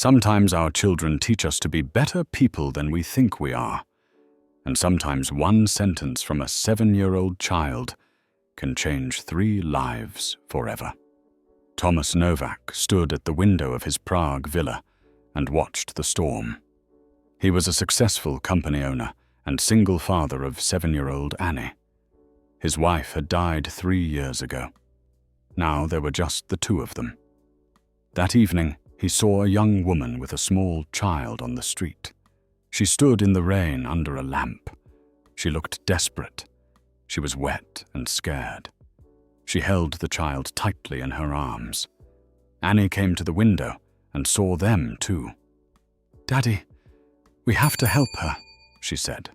Sometimes our children teach us to be better people than we think we are, and sometimes one sentence from a 7-year-old child can change 3 lives forever. Thomas Novak stood at the window of his Prague villa and watched the storm. He was a successful company owner and single father of 7-year-old Annie. His wife had died 3 years ago. Now there were just the 2 of them. That evening, he saw a young woman with a small child on the street. She stood in the rain under a lamp. She looked desperate. She was wet and scared. She held the child tightly in her arms. Annie came to the window and saw them too. "Daddy, we have to help her," she said.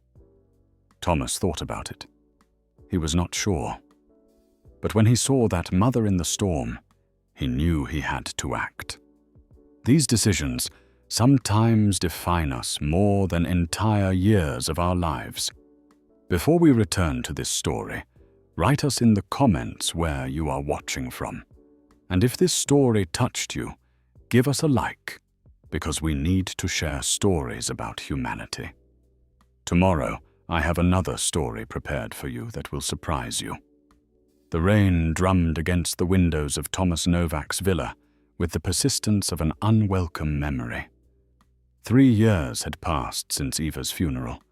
Thomas thought about it. He was not sure. But when he saw that mother in the storm, he knew he had to act. These decisions sometimes define us more than entire years of our lives. Before we return to this story, write us in the comments where you are watching from. And if this story touched you, give us a like, because we need to share stories about humanity. Tomorrow, I have another story prepared for you that will surprise you. The rain drummed against the windows of Thomas Novak's villa with the persistence of an unwelcome memory. 3 years had passed since Eva's funeral,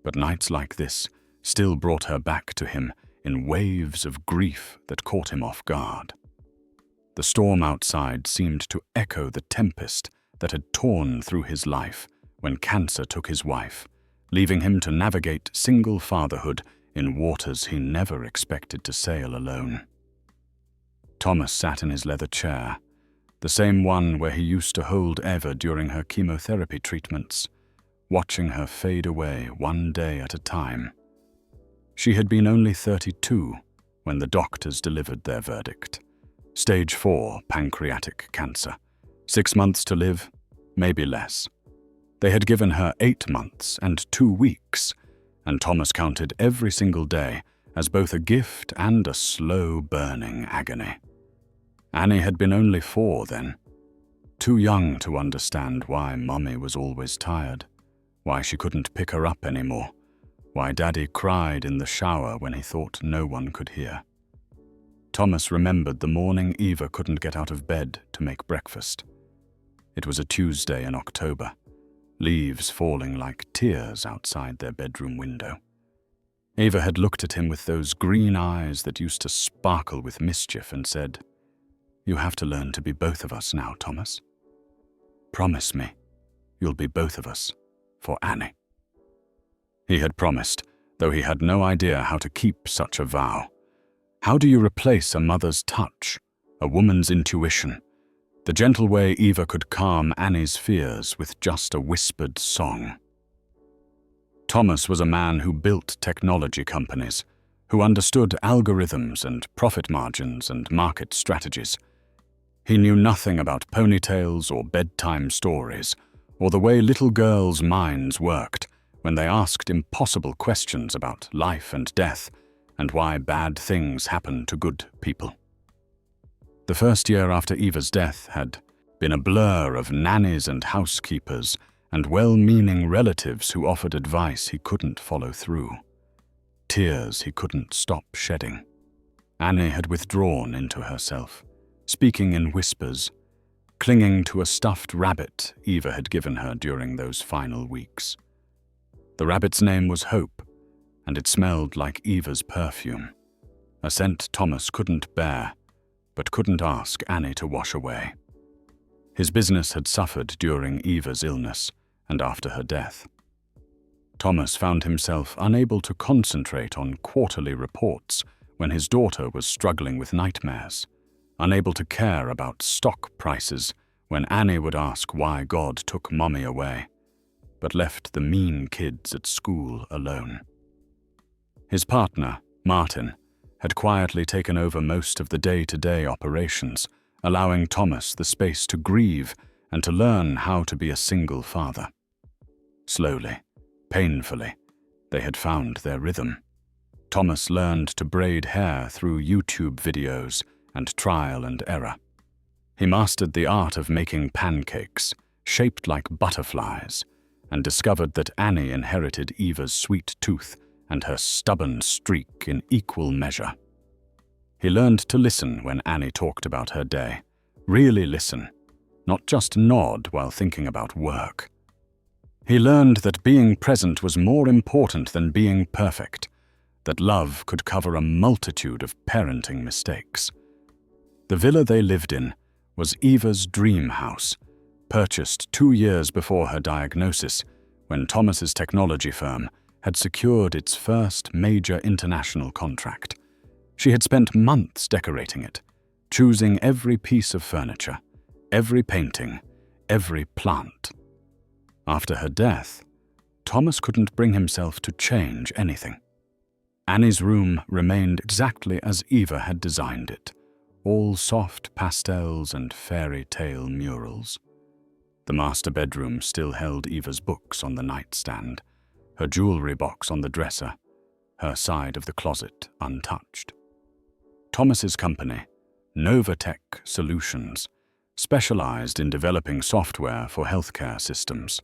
but nights like this still brought her back to him in waves of grief that caught him off guard. The storm outside seemed to echo the tempest that had torn through his life when cancer took his wife, leaving him to navigate single fatherhood in waters he never expected to sail alone. Thomas sat in his leather chair, the same one where he used to hold Eva during her chemotherapy treatments, watching her fade away one day at a time. She had been only 32 when the doctors delivered their verdict. Stage 4 pancreatic cancer. 6 months to live, maybe less. They had given her 8 months and 2 weeks, and Thomas counted every single day as both a gift and a slow burning agony. Annie had been only 4 then, too young to understand why Mummy was always tired, why she couldn't pick her up anymore, why Daddy cried in the shower when he thought no one could hear. Thomas remembered the morning Eva couldn't get out of bed to make breakfast. It was a Tuesday in October, leaves falling like tears outside their bedroom window. Eva had looked at him with those green eyes that used to sparkle with mischief and said, "You have to learn to be both of us now, Thomas. Promise me you'll be both of us for Annie." He had promised, though he had no idea how to keep such a vow. How do you replace a mother's touch, a woman's intuition, the gentle way Eva could calm Annie's fears with just a whispered song? Thomas was a man who built technology companies, who understood algorithms and profit margins and market strategies. He knew nothing about ponytails or bedtime stories, or the way little girls' minds worked when they asked impossible questions about life and death and why bad things happen to good people. The first year after Eva's death had been a blur of nannies and housekeepers and well-meaning relatives who offered advice he couldn't follow through, tears he couldn't stop shedding. Annie had withdrawn into herself, speaking in whispers, clinging to a stuffed rabbit Eva had given her during those final weeks. The rabbit's name was Hope, and it smelled like Eva's perfume, a scent Thomas couldn't bear, but couldn't ask Annie to wash away. His business had suffered during Eva's illness and after her death. Thomas found himself unable to concentrate on quarterly reports when his daughter was struggling with nightmares, unable to care about stock prices when Annie would ask why God took Mummy away, but left the mean kids at school alone. His partner, Martin, had quietly taken over most of the day-to-day operations, allowing Thomas the space to grieve and to learn how to be a single father. Slowly, painfully, they had found their rhythm. Thomas learned to braid hair through YouTube videos and trial and error. He mastered the art of making pancakes, shaped like butterflies, and discovered that Annie inherited Eva's sweet tooth and her stubborn streak in equal measure. He learned to listen when Annie talked about her day. Really listen, not just nod while thinking about work. He learned that being present was more important than being perfect, that love could cover a multitude of parenting mistakes. The villa they lived in was Eva's dream house, purchased 2 years before her diagnosis, when Thomas's technology firm had secured its first major international contract. She had spent months decorating it, choosing every piece of furniture, every painting, every plant. After her death, Thomas couldn't bring himself to change anything. Annie's room remained exactly as Eva had designed it, all soft pastels and fairy tale murals. The master bedroom still held Eva's books on the nightstand, her jewelry box on the dresser, her side of the closet untouched. Thomas's company, Novatech Solutions, specialized in developing software for healthcare systems.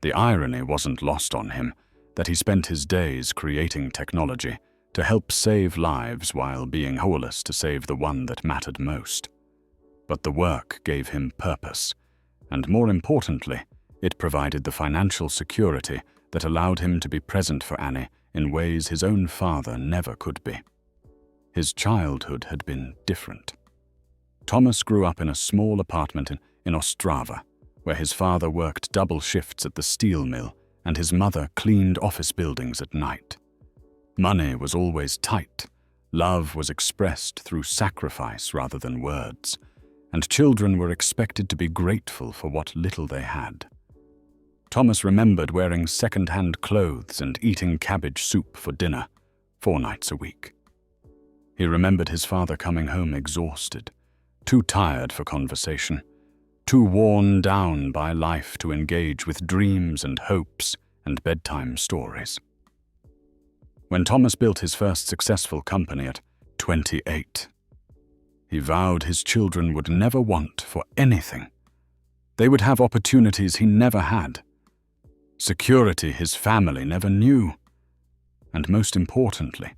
The irony wasn't lost on him that he spent his days creating technology to help save lives while being powerless to save the one that mattered most. But the work gave him purpose, and more importantly, it provided the financial security that allowed him to be present for Annie in ways his own father never could be. His childhood had been different. Thomas grew up in a small apartment in Ostrava, where his father worked double shifts at the steel mill and his mother cleaned office buildings at night. Money was always tight, love was expressed through sacrifice rather than words, and children were expected to be grateful for what little they had. Thomas remembered wearing second-hand clothes and eating cabbage soup for dinner 4 nights a week. He remembered his father coming home exhausted, too tired for conversation, too worn down by life to engage with dreams and hopes and bedtime stories. When Thomas built his first successful company at 28, he vowed his children would never want for anything. They would have opportunities he never had, security his family never knew, and most importantly,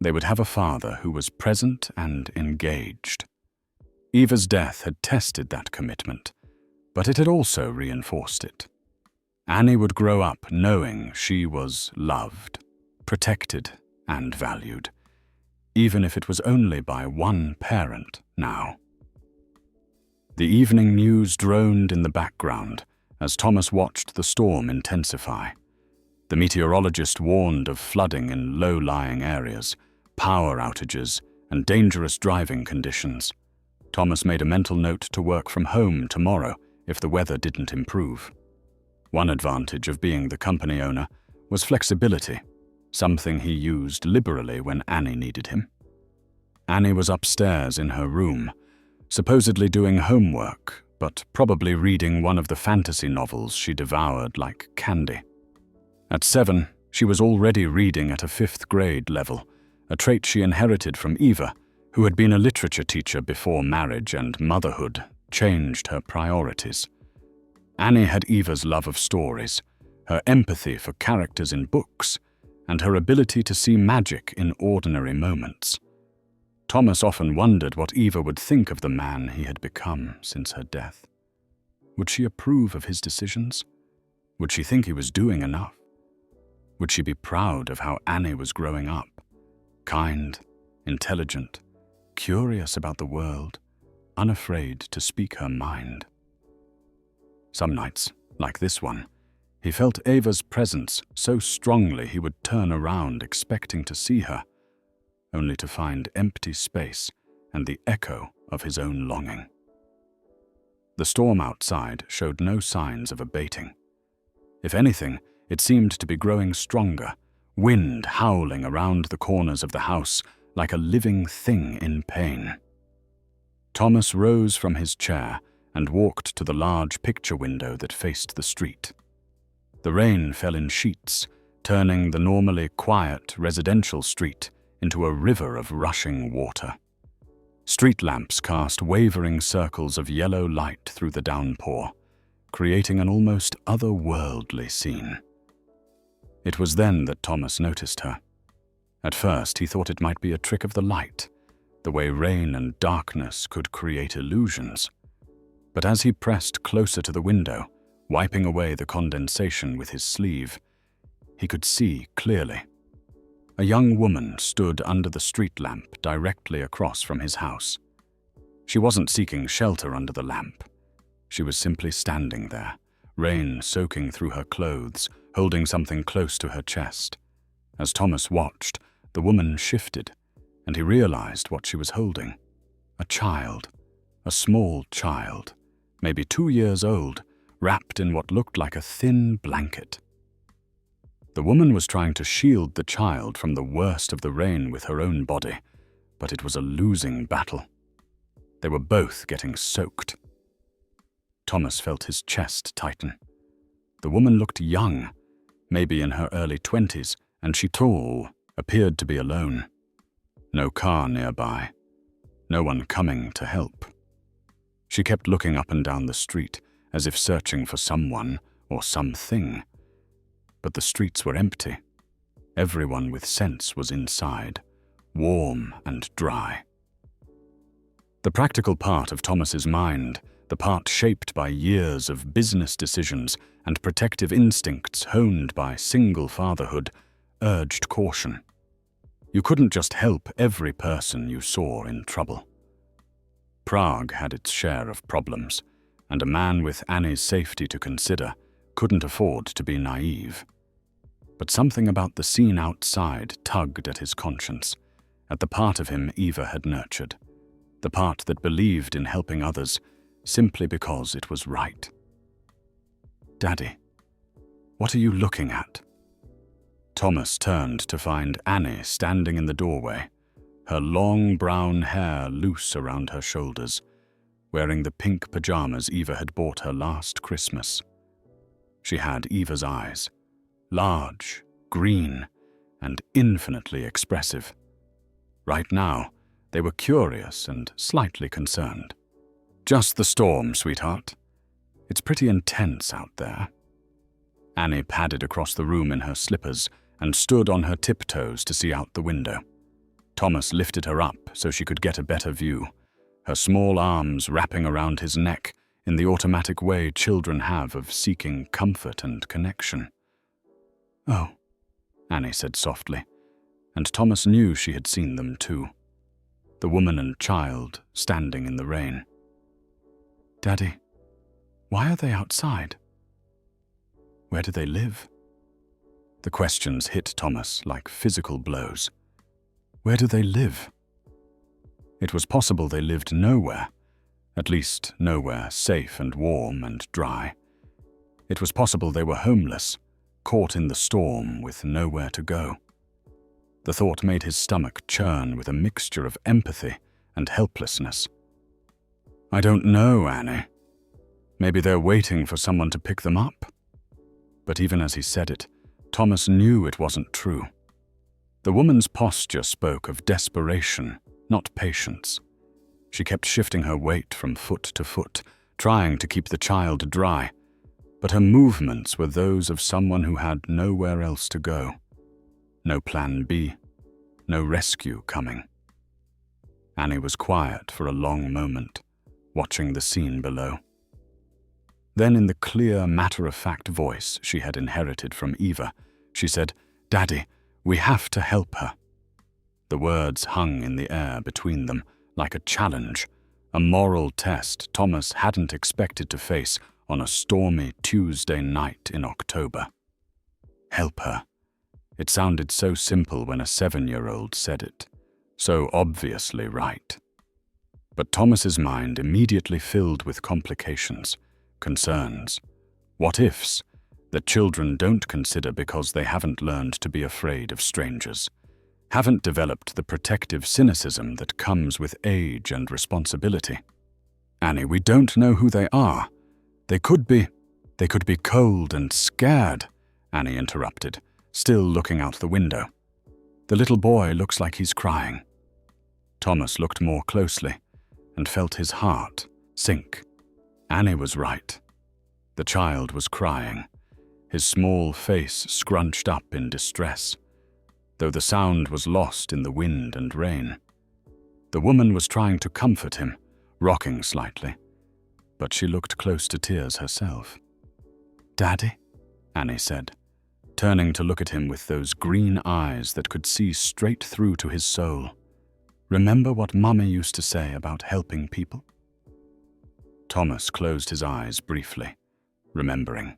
they would have a father who was present and engaged. Eva's death had tested that commitment, but it had also reinforced it. Annie would grow up knowing she was loved, protected, and valued, even if it was only by one parent now. The evening news droned in the background as Thomas watched the storm intensify. The meteorologist warned of flooding in low-lying areas, power outages, and dangerous driving conditions. Thomas made a mental note to work from home tomorrow if the weather didn't improve. One advantage of being the company owner was flexibility, something he used liberally when Annie needed him. Annie was upstairs in her room, supposedly doing homework, but probably reading one of the fantasy novels she devoured like candy. At 7, she was already reading at a 5th grade level, a trait she inherited from Eva, who had been a literature teacher before marriage and motherhood changed her priorities. Annie had Eva's love of stories, her empathy for characters in books, and her ability to see magic in ordinary moments. Thomas often wondered what Eva would think of the man he had become since her death. Would she approve of his decisions? Would she think he was doing enough? Would she be proud of how Annie was growing up? Kind, intelligent, curious about the world, unafraid to speak her mind. Some nights, like this one, he felt Eva's presence so strongly he would turn around expecting to see her, only to find empty space and the echo of his own longing. The storm outside showed no signs of abating. If anything, it seemed to be growing stronger, wind howling around the corners of the house like a living thing in pain. Thomas rose from his chair and walked to the large picture window that faced the street. The rain fell in sheets, turning the normally quiet residential street into a river of rushing water. Street lamps cast wavering circles of yellow light through the downpour, creating an almost otherworldly scene. It was then that Thomas noticed her. At first, he thought it might be a trick of the light, the way rain and darkness could create illusions. But as he pressed closer to the window, wiping away the condensation with his sleeve, he could see clearly. A young woman stood under the street lamp directly across from his house. She wasn't seeking shelter under the lamp. She was simply standing there, rain soaking through her clothes, holding something close to her chest. As Thomas watched, the woman shifted, and he realized what she was holding. A child, a small child, maybe 2 years old, wrapped in what looked like a thin blanket. The woman was trying to shield the child from the worst of the rain with her own body, but it was a losing battle. They were both getting soaked. Thomas felt his chest tighten. The woman looked young, maybe in her early 20s, and she tall, appeared to be alone. No car nearby. No one coming to help. She kept looking up and down the street, as if searching for someone or something. But the streets were empty. Everyone with sense was inside, warm and dry. The practical part of Thomas's mind, the part shaped by years of business decisions and protective instincts honed by single fatherhood, urged caution. You couldn't just help every person you saw in trouble. Prague had its share of problems, and a man with Annie's safety to consider couldn't afford to be naive. But something about the scene outside tugged at his conscience, at the part of him Eva had nurtured, the part that believed in helping others simply because it was right. "Daddy, what are you looking at?" Thomas turned to find Annie standing in the doorway, her long brown hair loose around her shoulders, wearing the pink pajamas Eva had bought her last Christmas. She had Eva's eyes, large, green, and infinitely expressive. Right now, they were curious and slightly concerned. "Just the storm, sweetheart. It's pretty intense out there." Annie padded across the room in her slippers and stood on her tiptoes to see out the window. Thomas lifted her up so she could get a better view, her small arms wrapping around his neck in the automatic way children have of seeking comfort and connection. "Oh," Annie said softly, and Thomas knew she had seen them too. The woman and child standing in the rain. "Daddy, why are they outside? Where do they live?" The questions hit Thomas like physical blows. Where do they live? It was possible they lived nowhere, at least nowhere safe and warm and dry. It was possible they were homeless, caught in the storm with nowhere to go. The thought made his stomach churn with a mixture of empathy and helplessness. "I don't know, Annie. Maybe they're waiting for someone to pick them up." But even as he said it, Thomas knew it wasn't true. The woman's posture spoke of desperation, not patience. She kept shifting her weight from foot to foot, trying to keep the child dry, but her movements were those of someone who had nowhere else to go. No plan B, no rescue coming. Annie was quiet for a long moment, watching the scene below. Then in the clear, matter-of-fact voice she had inherited from Eva, she said, "Daddy, we have to help her." The words hung in the air between them, like a challenge, a moral test Thomas hadn't expected to face on a stormy Tuesday night in October. Help her. It sounded so simple when a 7-year-old said it, so obviously right. But Thomas's mind immediately filled with complications, concerns, what-ifs that children don't consider because they haven't learned to be afraid of strangers, haven't developed the protective cynicism that comes with age and responsibility. "Annie, we don't know who they are. They could be cold and scared," Annie interrupted, still looking out the window. "The little boy looks like he's crying." Thomas looked more closely and felt his heart sink. Annie was right. The child was crying, his small face scrunched up in distress, though the sound was lost in the wind and rain. The woman was trying to comfort him, rocking slightly, but she looked close to tears herself. "Daddy?" Annie said, turning to look at him with those green eyes that could see straight through to his soul. "Remember what Mummy used to say about helping people?" Thomas closed his eyes briefly, remembering.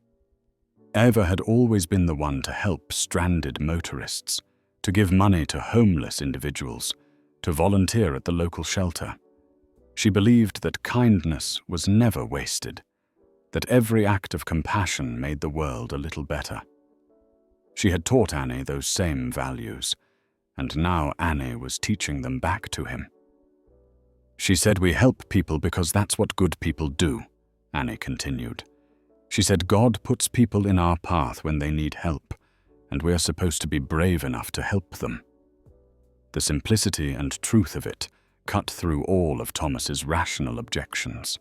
Eva had always been the one to help stranded motorists, to give money to homeless individuals, to volunteer at the local shelter. She believed that kindness was never wasted, that every act of compassion made the world a little better. She had taught Annie those same values, and now Annie was teaching them back to him. "She said we help people because that's what good people do," Annie continued. "She said God puts people in our path when they need help, and we are supposed to be brave enough to help them." The simplicity and truth of it cut through all of Thomas's rational objections.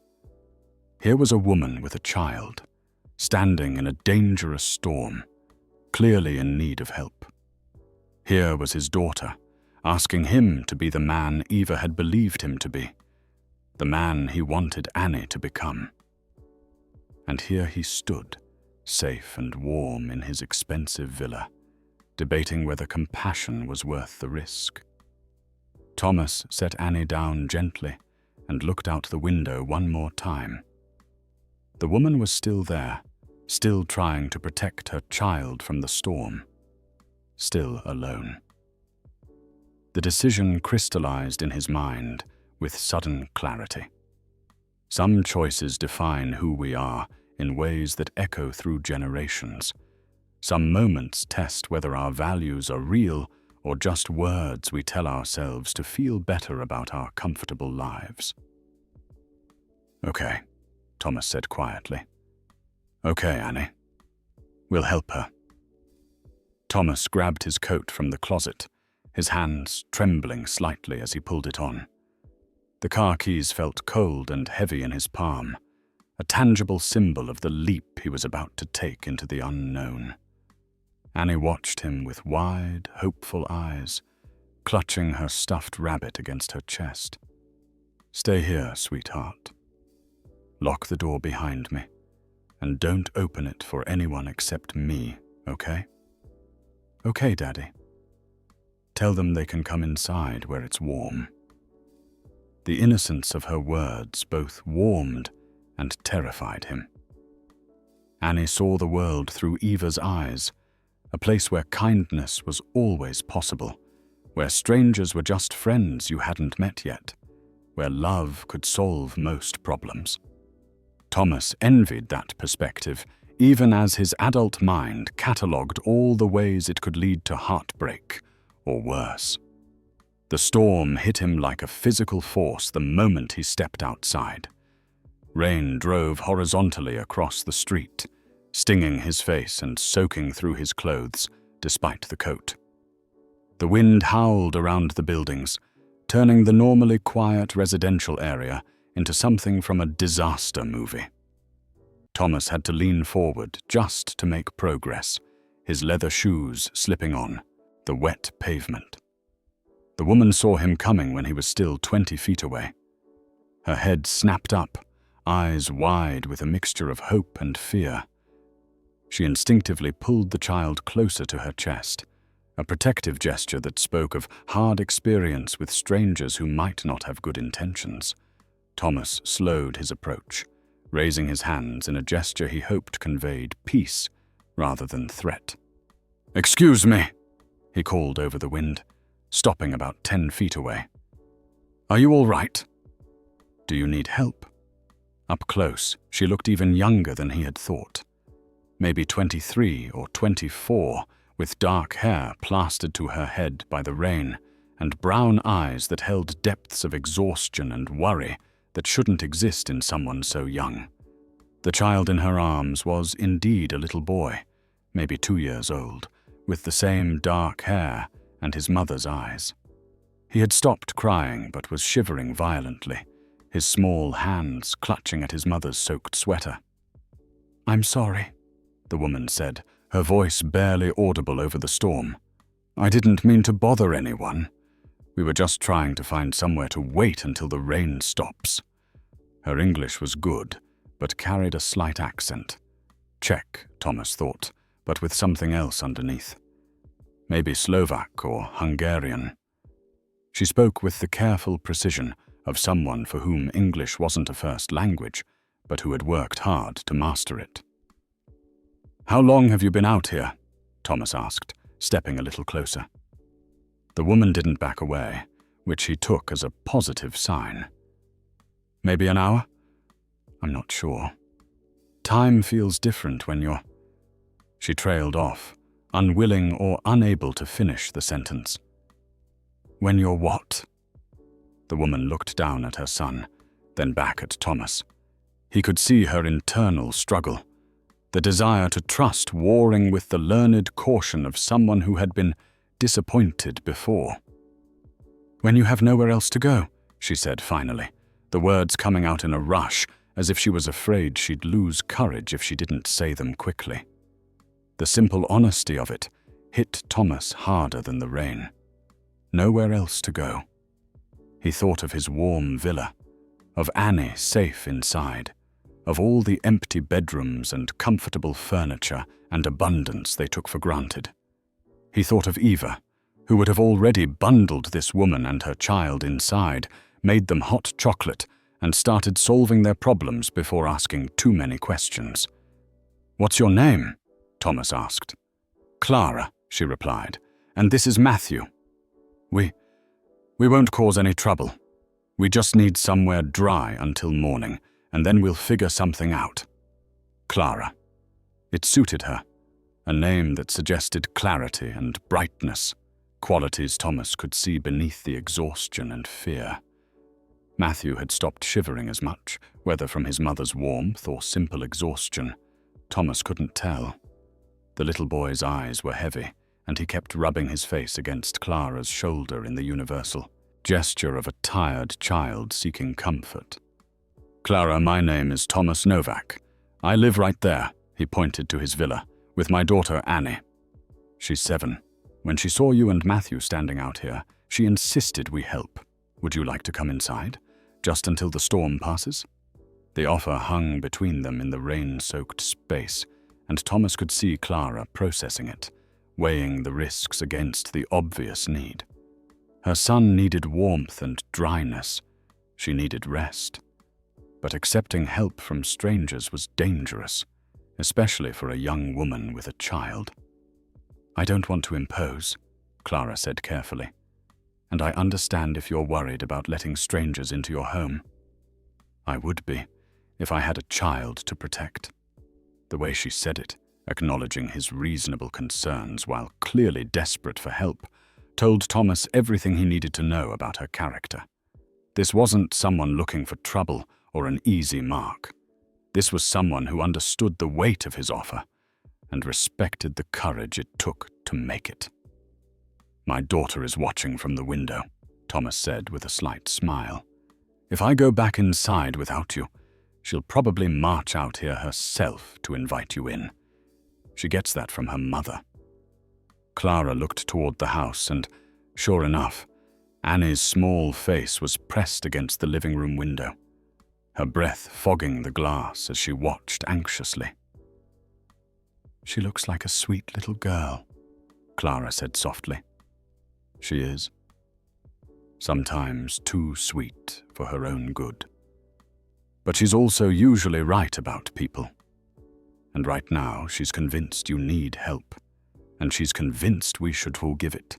Here was a woman with a child, standing in a dangerous storm, clearly in need of help. Here was his daughter, asking him to be the man Eva had believed him to be, the man he wanted Annie to become. And here he stood, safe and warm in his expensive villa, debating whether compassion was worth the risk. Thomas set Annie down gently and looked out the window one more time. The woman was still there, still trying to protect her child from the storm, still alone. The decision crystallized in his mind with sudden clarity. Some choices define who we are in ways that echo through generations. Some moments test whether our values are real or just words we tell ourselves to feel better about our comfortable lives. "Okay," Thomas said quietly. "Okay, Annie. We'll help her." Thomas grabbed his coat from the closet, his hands trembling slightly as he pulled it on. The car keys felt cold and heavy in his palm, a tangible symbol of the leap he was about to take into the unknown. Annie watched him with wide, hopeful eyes, clutching her stuffed rabbit against her chest. "Stay here, sweetheart. Lock the door behind me, and don't open it for anyone except me, okay?" "Okay, Daddy." "Tell them they can come inside where it's warm." The innocence of her words both warmed and terrified him. Annie saw the world through Eva's eyes, a place where kindness was always possible, where strangers were just friends you hadn't met yet, where love could solve most problems. Thomas envied that perspective, even as his adult mind catalogued all the ways it could lead to heartbreak, or worse. The storm hit him like a physical force the moment he stepped outside. Rain drove horizontally across the street, stinging his face and soaking through his clothes, despite the coat. The wind howled around the buildings, turning the normally quiet residential area into something from a disaster movie. Thomas had to lean forward just to make progress, his leather shoes slipping on the wet pavement. The woman saw him coming when he was still 20 feet away. Her head snapped up, eyes wide with a mixture of hope and fear. She instinctively pulled the child closer to her chest, a protective gesture that spoke of hard experience with strangers who might not have good intentions. Thomas slowed his approach, raising his hands in a gesture he hoped conveyed peace rather than threat. "Excuse me," he called over the wind, stopping about 10 feet away. "Are you all right? Do you need help?" Up close, she looked even younger than he had thought. Maybe 23 or 24, with dark hair plastered to her head by the rain, and brown eyes that held depths of exhaustion and worry that shouldn't exist in someone so young. The child in her arms was indeed a little boy, maybe 2 years old, with the same dark hair and his mother's eyes. He had stopped crying but was shivering violently, his small hands clutching at his mother's soaked sweater. "I'm sorry," the woman said, her voice barely audible over the storm. "I didn't mean to bother anyone. We were just trying to find somewhere to wait until the rain stops." Her English was good, but carried a slight accent. Czech, Thomas thought, but with something else underneath. Maybe Slovak or Hungarian. She spoke with the careful precision of someone for whom English wasn't a first language, but who had worked hard to master it. "How long have you been out here?" Thomas asked, stepping a little closer. The woman didn't back away, which he took as a positive sign. "Maybe an hour? I'm not sure. Time feels different when you're—" She trailed off, unwilling or unable to finish the sentence. "When you're what?" The woman looked down at her son, then back at Thomas. He could see her internal struggle, the desire to trust warring with the learned caution of someone who had been disappointed before. "When you have nowhere else to go," she said finally, the words coming out in a rush, as if she was afraid she'd lose courage if she didn't say them quickly. The simple honesty of it hit Thomas harder than the rain. Nowhere else to go. He thought of his warm villa, of Annie safe inside, of all the empty bedrooms and comfortable furniture and abundance they took for granted. He thought of Eva, who would have already bundled this woman and her child inside, made them hot chocolate, and started solving their problems before asking too many questions. "What's your name?" Thomas asked. "Clara," she replied, "and this is Matthew. We won't cause any trouble. We just need somewhere dry until morning, and then we'll figure something out." Clara. It suited her, a name that suggested clarity and brightness, qualities Thomas could see beneath the exhaustion and fear. Matthew had stopped shivering as much, whether from his mother's warmth or simple exhaustion. Thomas couldn't tell. The little boy's eyes were heavy, and he kept rubbing his face against Clara's shoulder in the universal gesture of a tired child seeking comfort. "Clara, my name is Thomas Novak. I live right there," he pointed to his villa, "with my daughter Annie. She's 7. When she saw you and Matthew standing out here, she insisted we help. Would you like to come inside, just until the storm passes?" The offer hung between them in the rain-soaked space, and Thomas could see Clara processing it, weighing the risks against the obvious need. Her son needed warmth and dryness. She needed rest. But accepting help from strangers was dangerous, especially for a young woman with a child. "I don't want to impose," Clara said carefully, "and I understand if you're worried about letting strangers into your home. I would be, if I had a child to protect." The way she said it, acknowledging his reasonable concerns while clearly desperate for help, told Thomas everything he needed to know about her character. This wasn't someone looking for trouble or an easy mark. This was someone who understood the weight of his offer and respected the courage it took to make it. "My daughter is watching from the window," Thomas said with a slight smile. "If I go back inside without you, she'll probably march out here herself to invite you in. She gets that from her mother." Clara looked toward the house and, sure enough, Annie's small face was pressed against the living room window, her breath fogging the glass as she watched anxiously. "She looks like a sweet little girl," Clara said softly. "She is. Sometimes too sweet for her own good. But she's also usually right about people. And right now she's convinced you need help, and she's convinced we should all give it."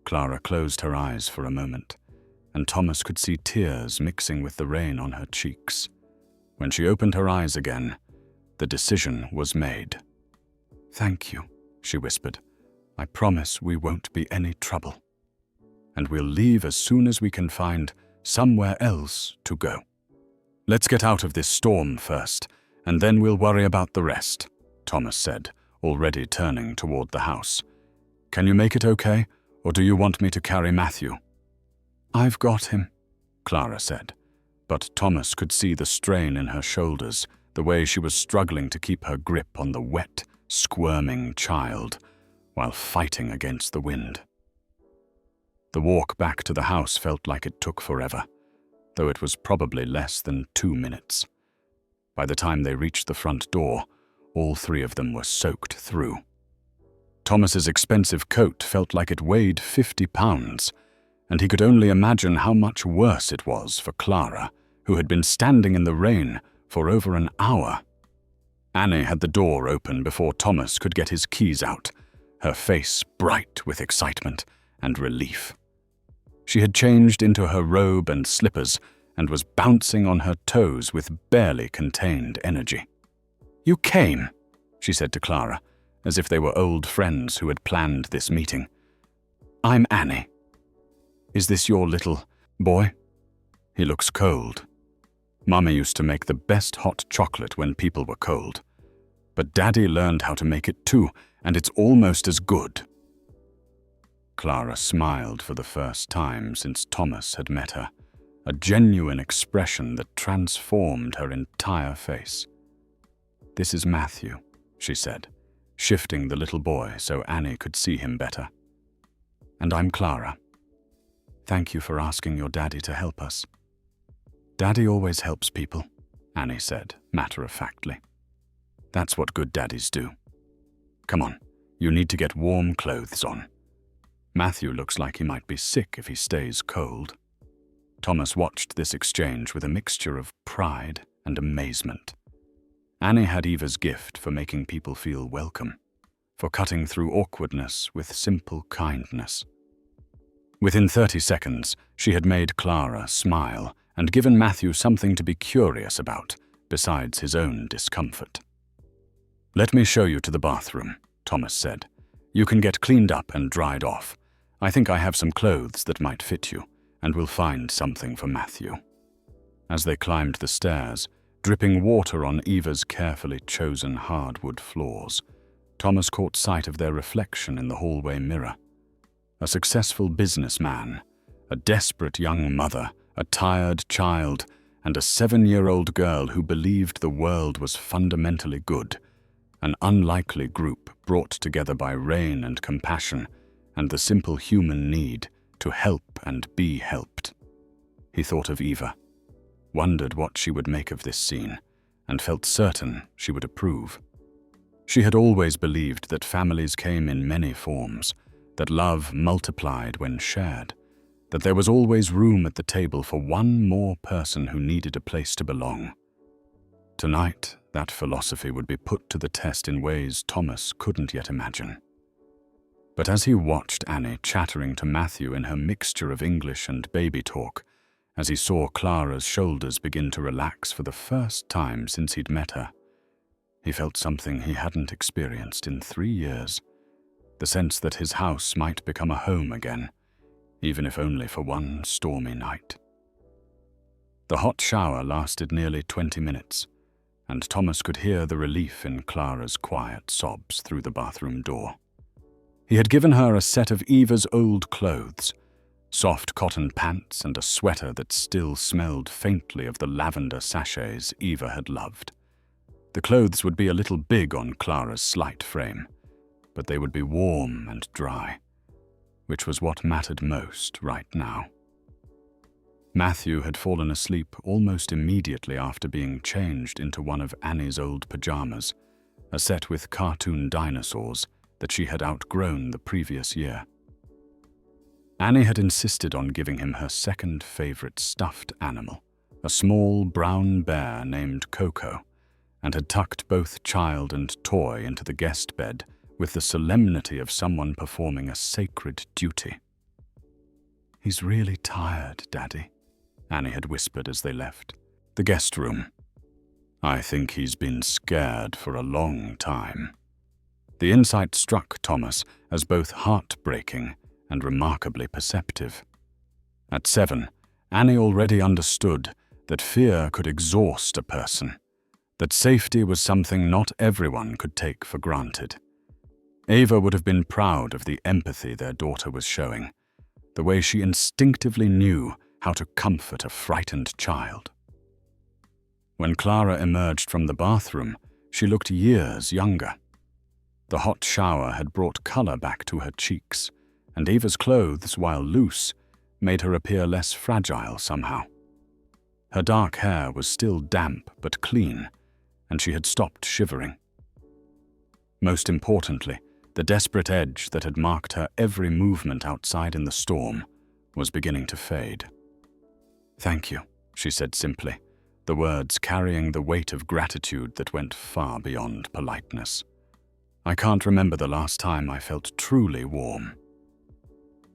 Clara closed her eyes for a moment, and Thomas could see tears mixing with the rain on her cheeks. When she opened her eyes again, the decision was made. "Thank you," she whispered. "I promise we won't be any trouble. And we'll leave as soon as we can find somewhere else to go. Let's get out of this storm first, and then we'll worry about the rest," Thomas said, already turning toward the house. "Can you make it okay, or do you want me to carry Matthew?" "I've got him," Clara said, but Thomas could see the strain in her shoulders, the way she was struggling to keep her grip on the wet, squirming child while fighting against the wind. The walk back to the house felt like it took forever, though it was probably less than 2 minutes. By the time they reached the front door, all 3 of them were soaked through. Thomas's expensive coat felt like it weighed 50 pounds, and he could only imagine how much worse it was for Clara, who had been standing in the rain for over an hour. Annie had the door open before Thomas could get his keys out, her face bright with excitement and relief. She had changed into her robe and slippers and was bouncing on her toes with barely contained energy. "You came," she said to Clara, as if they were old friends who had planned this meeting. "I'm Annie. Is this your little boy? He looks cold. Mummy used to make the best hot chocolate when people were cold. But Daddy learned how to make it too, and it's almost as good." Clara smiled for the first time since Thomas had met her, a genuine expression that transformed her entire face. "This is Matthew," she said, shifting the little boy so Annie could see him better. "And I'm Clara. Thank you for asking your daddy to help us." "Daddy always helps people," Annie said, matter-of-factly. "That's what good daddies do. Come on, you need to get warm clothes on. Matthew looks like he might be sick if he stays cold." Thomas watched this exchange with a mixture of pride and amazement. Annie had Eva's gift for making people feel welcome, for cutting through awkwardness with simple kindness. Within 30 seconds, she had made Clara smile and given Matthew something to be curious about, besides his own discomfort. "Let me show you to the bathroom," Thomas said. "You can get cleaned up and dried off. I think I have some clothes that might fit you, and we'll find something for Matthew." As they climbed the stairs, dripping water on Eva's carefully chosen hardwood floors, Thomas caught sight of their reflection in the hallway mirror. A successful businessman, a desperate young mother, a tired child, and a 7-year-old girl who believed the world was fundamentally good, an unlikely group brought together by rain and compassion and the simple human need to help and be helped. He thought of Eva, wondered what she would make of this scene, and felt certain she would approve. She had always believed that families came in many forms, that love multiplied when shared, that there was always room at the table for one more person who needed a place to belong. Tonight, that philosophy would be put to the test in ways Thomas couldn't yet imagine. But as he watched Annie chattering to Matthew in her mixture of English and baby talk, as he saw Clara's shoulders begin to relax for the first time since he'd met her, he felt something he hadn't experienced in 3 years, the sense that his house might become a home again, even if only for one stormy night. The hot shower lasted nearly 20 minutes, and Thomas could hear the relief in Clara's quiet sobs through the bathroom door. He had given her a set of Eva's old clothes, soft cotton pants and a sweater that still smelled faintly of the lavender sachets Eva had loved. The clothes would be a little big on Clara's slight frame, but they would be warm and dry, which was what mattered most right now. Matthew had fallen asleep almost immediately after being changed into one of Annie's old pajamas, a set with cartoon dinosaurs that she had outgrown the previous year. Annie had insisted on giving him her second favorite stuffed animal, a small brown bear named Coco, and had tucked both child and toy into the guest bed with the solemnity of someone performing a sacred duty. "He's really tired, Daddy," Annie had whispered as they left the guest room. "I think he's been scared for a long time." The insight struck Thomas as both heartbreaking and remarkably perceptive. At 7, Annie already understood that fear could exhaust a person, that safety was something not everyone could take for granted. Ava would have been proud of the empathy their daughter was showing, the way she instinctively knew how to comfort a frightened child. When Clara emerged from the bathroom, she looked years younger. The hot shower had brought color back to her cheeks, and Eva's clothes, while loose, made her appear less fragile somehow. Her dark hair was still damp but clean, and she had stopped shivering. Most importantly, the desperate edge that had marked her every movement outside in the storm was beginning to fade. "Thank you," she said simply, the words carrying the weight of gratitude that went far beyond politeness. "I can't remember the last time I felt truly warm."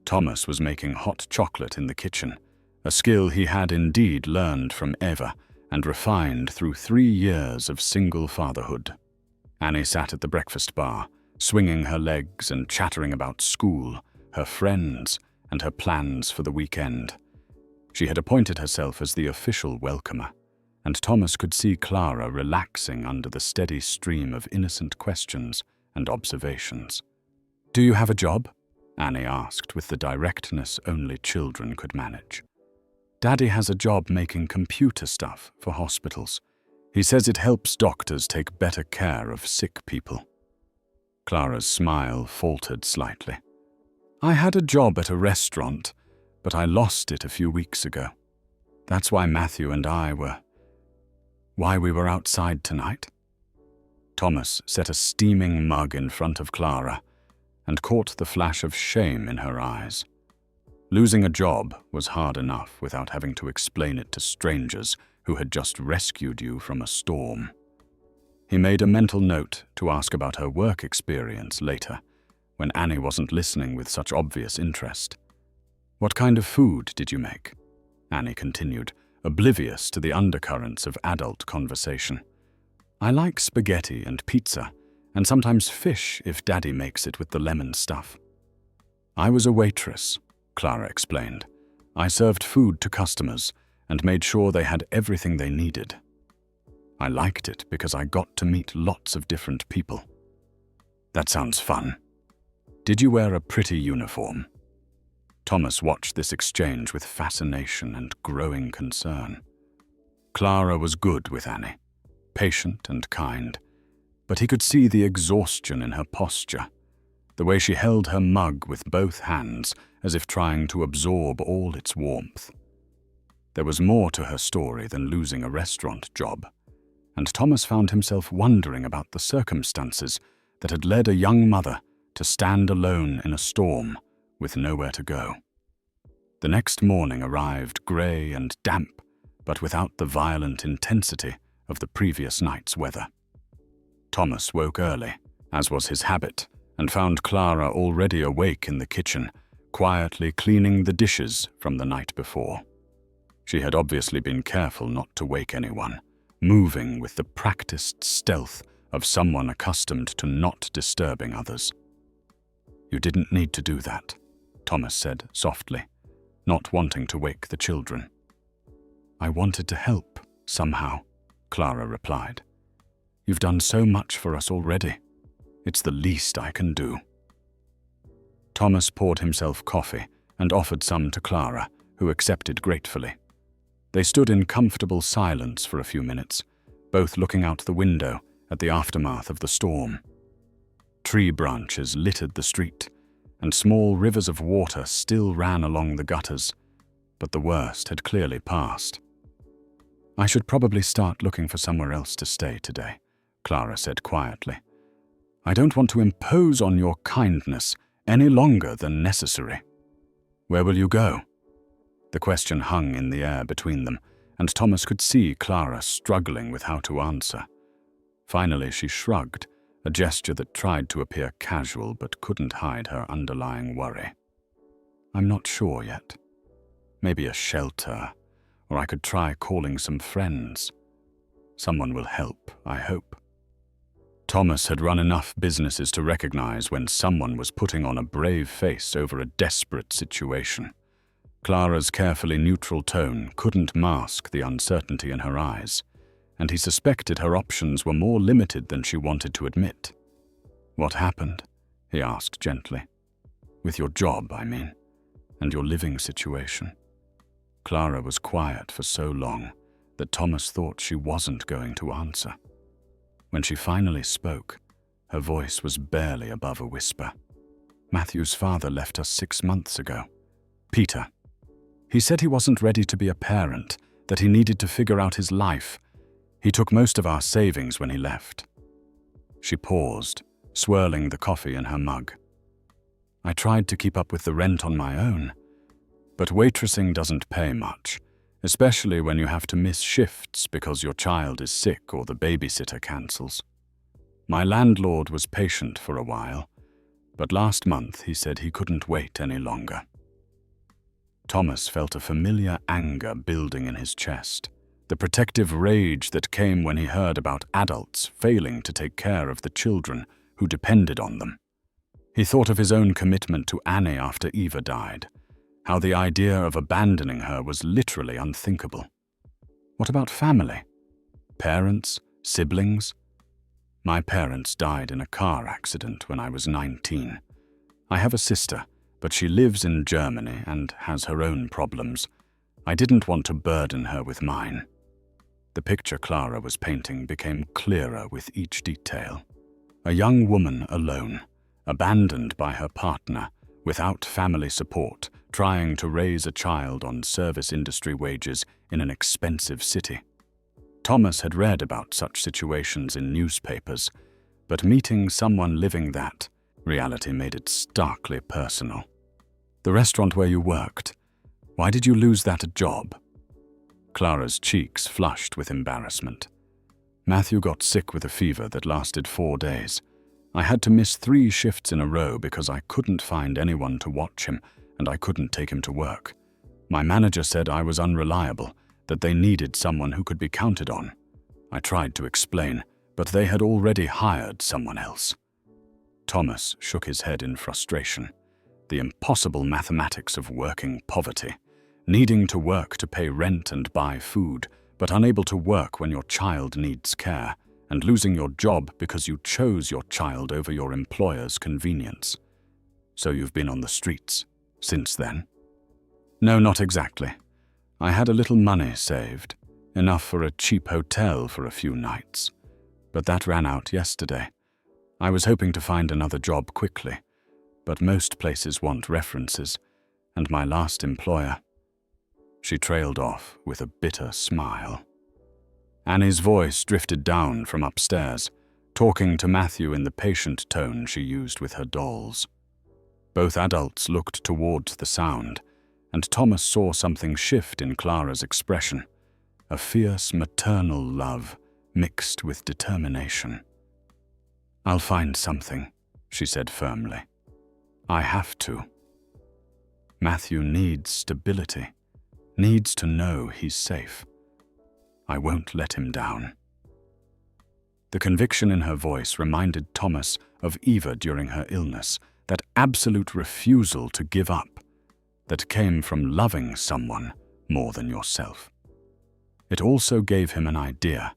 Thomas was making hot chocolate in the kitchen, a skill he had indeed learned from Eva and refined through 3 years of single fatherhood. Annie sat at the breakfast bar, swinging her legs and chattering about school, her friends, and her plans for the weekend. She had appointed herself as the official welcomer, and Thomas could see Clara relaxing under the steady stream of innocent questions and observations. "Do you have a job?" Annie asked with the directness only children could manage. "Daddy has a job making computer stuff for hospitals. He says it helps doctors take better care of sick people." Clara's smile faltered slightly. "I had a job at a restaurant, but I lost it a few weeks ago. That's why Matthew and I why we were outside tonight." Thomas set a steaming mug in front of Clara and caught the flash of shame in her eyes. Losing a job was hard enough without having to explain it to strangers who had just rescued you from a storm. He made a mental note to ask about her work experience later, when Annie wasn't listening with such obvious interest. "What kind of food did you make?" Annie continued, oblivious to the undercurrents of adult conversation. "I like spaghetti and pizza, and sometimes fish if Daddy makes it with the lemon stuff." "I was a waitress," Clara explained. "I served food to customers and made sure they had everything they needed. I liked it because I got to meet lots of different people." "That sounds fun. Did you wear a pretty uniform?" Thomas watched this exchange with fascination and growing concern. Clara was good with Annie, patient and kind, but he could see the exhaustion in her posture, the way she held her mug with both hands as if trying to absorb all its warmth. There was more to her story than losing a restaurant job, and Thomas found himself wondering about the circumstances that had led a young mother to stand alone in a storm with nowhere to go. The next morning arrived grey and damp, but without the violent intensity of the previous night's weather. Thomas woke early, as was his habit, and found Clara already awake in the kitchen, quietly cleaning the dishes from the night before. She had obviously been careful not to wake anyone, moving with the practiced stealth of someone accustomed to not disturbing others. "You didn't need to do that," Thomas said softly, not wanting to wake the children. "I wanted to help, somehow," Clara replied. "You've done so much for us already. It's the least I can do." Thomas poured himself coffee and offered some to Clara, who accepted gratefully. They stood in comfortable silence for a few minutes, both looking out the window at the aftermath of the storm. Tree branches littered the street, and small rivers of water still ran along the gutters, but the worst had clearly passed. "I should probably start looking for somewhere else to stay today," Clara said quietly. "I don't want to impose on your kindness any longer than necessary." "Where will you go?" The question hung in the air between them, and Thomas could see Clara struggling with how to answer. Finally, she shrugged, a gesture that tried to appear casual but couldn't hide her underlying worry. "I'm not sure yet. Maybe a shelter, or I could try calling some friends. Someone will help, I hope." Thomas had run enough businesses to recognize when someone was putting on a brave face over a desperate situation. Clara's carefully neutral tone couldn't mask the uncertainty in her eyes, and he suspected her options were more limited than she wanted to admit. "What happened?" he asked gently. "With your job, I mean, and your living situation." Clara was quiet for so long that Thomas thought she wasn't going to answer. When she finally spoke, her voice was barely above a whisper. "Matthew's father left us 6 months ago. Peter. He said he wasn't ready to be a parent, that he needed to figure out his life. He took most of our savings when he left." She paused, swirling the coffee in her mug. "I tried to keep up with the rent on my own, but waitressing doesn't pay much, especially when you have to miss shifts because your child is sick or the babysitter cancels. My landlord was patient for a while, but last month he said he couldn't wait any longer." Thomas felt a familiar anger building in his chest, the protective rage that came when he heard about adults failing to take care of the children who depended on them. He thought of his own commitment to Annie after Eva died, how the idea of abandoning her was literally unthinkable. What about family? Parents? Siblings? "My parents died in a car accident when I was 19. I have a sister, but she lives in Germany and has her own problems. I didn't want to burden her with mine." The picture Clara was painting became clearer with each detail. A young woman alone, abandoned by her partner, without family support, trying to raise a child on service industry wages in an expensive city. Thomas had read about such situations in newspapers, but meeting someone living that, reality made it starkly personal. "The restaurant where you worked, why did you lose that job?" Clara's cheeks flushed with embarrassment. "Matthew got sick with a fever that lasted 4 days. I had to miss 3 shifts in a row because I couldn't find anyone to watch him and I couldn't take him to work. My manager said I was unreliable, that they needed someone who could be counted on. I tried to explain, but they had already hired someone else." Thomas shook his head in frustration. The impossible mathematics of working poverty, needing to work to pay rent and buy food, but unable to work when your child needs care, and losing your job because you chose your child over your employer's convenience. "So you've been on the streets since then?" "No, not exactly. I had a little money saved, enough for a cheap hotel for a few nights, but that ran out yesterday. I was hoping to find another job quickly, but most places want references, and my last employer—" She trailed off with a bitter smile. Annie's voice drifted down from upstairs, talking to Matthew in the patient tone she used with her dolls. Both adults looked towards the sound, and Thomas saw something shift in Clara's expression, a fierce maternal love mixed with determination. "I'll find something," she said firmly. "I have to. Matthew needs stability, needs to know he's safe. I won't let him down." The conviction in her voice reminded Thomas of Eva during her illness, that absolute refusal to give up, that came from loving someone more than yourself. It also gave him an idea,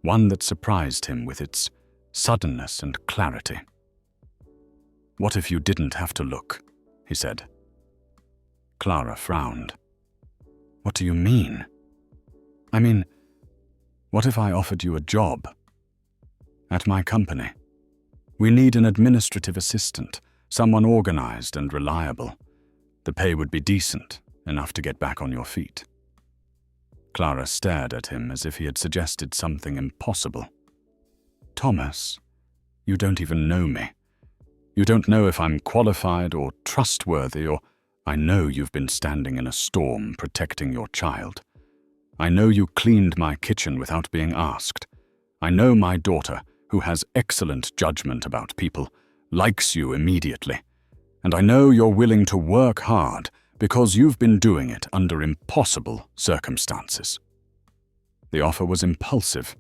one that surprised him with its suddenness and clarity. "What if you didn't have to look?" he said. Clara frowned. "What do you mean?" "I mean, what if I offered you a job? At my company. We need an administrative assistant, someone organized and reliable. The pay would be decent, enough to get back on your feet." Clara stared at him as if he had suggested something impossible. "Thomas, you don't even know me. You don't know if I'm qualified or trustworthy or—" "I know you've been standing in a storm protecting your child. I know you cleaned my kitchen without being asked. I know my daughter, who has excellent judgment about people, likes you immediately. And I know you're willing to work hard because you've been doing it under impossible circumstances." The offer was impulsive,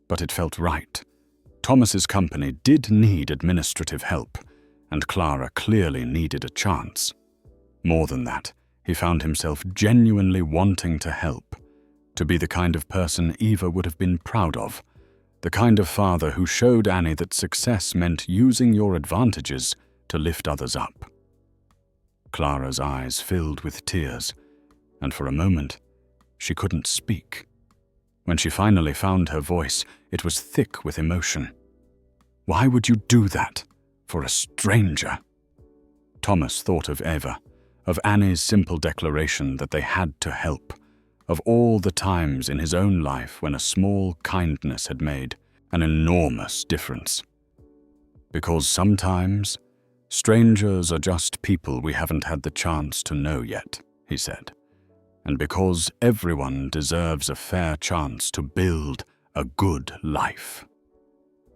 but it felt right. Thomas's company did need administrative help, and Clara clearly needed a chance. More than that, he found himself genuinely wanting to help, to be the kind of person Eva would have been proud of, the kind of father who showed Annie that success meant using your advantages to lift others up. Clara's eyes filled with tears, and for a moment, she couldn't speak. When she finally found her voice, it was thick with emotion. "Why would you do that? For a stranger?" Thomas thought of Eva, of Annie's simple declaration that they had to help, of all the times in his own life when a small kindness had made an enormous difference. Because sometimes, strangers are just people we haven't had the chance to know yet, he said. And because everyone deserves a fair chance to build a good life.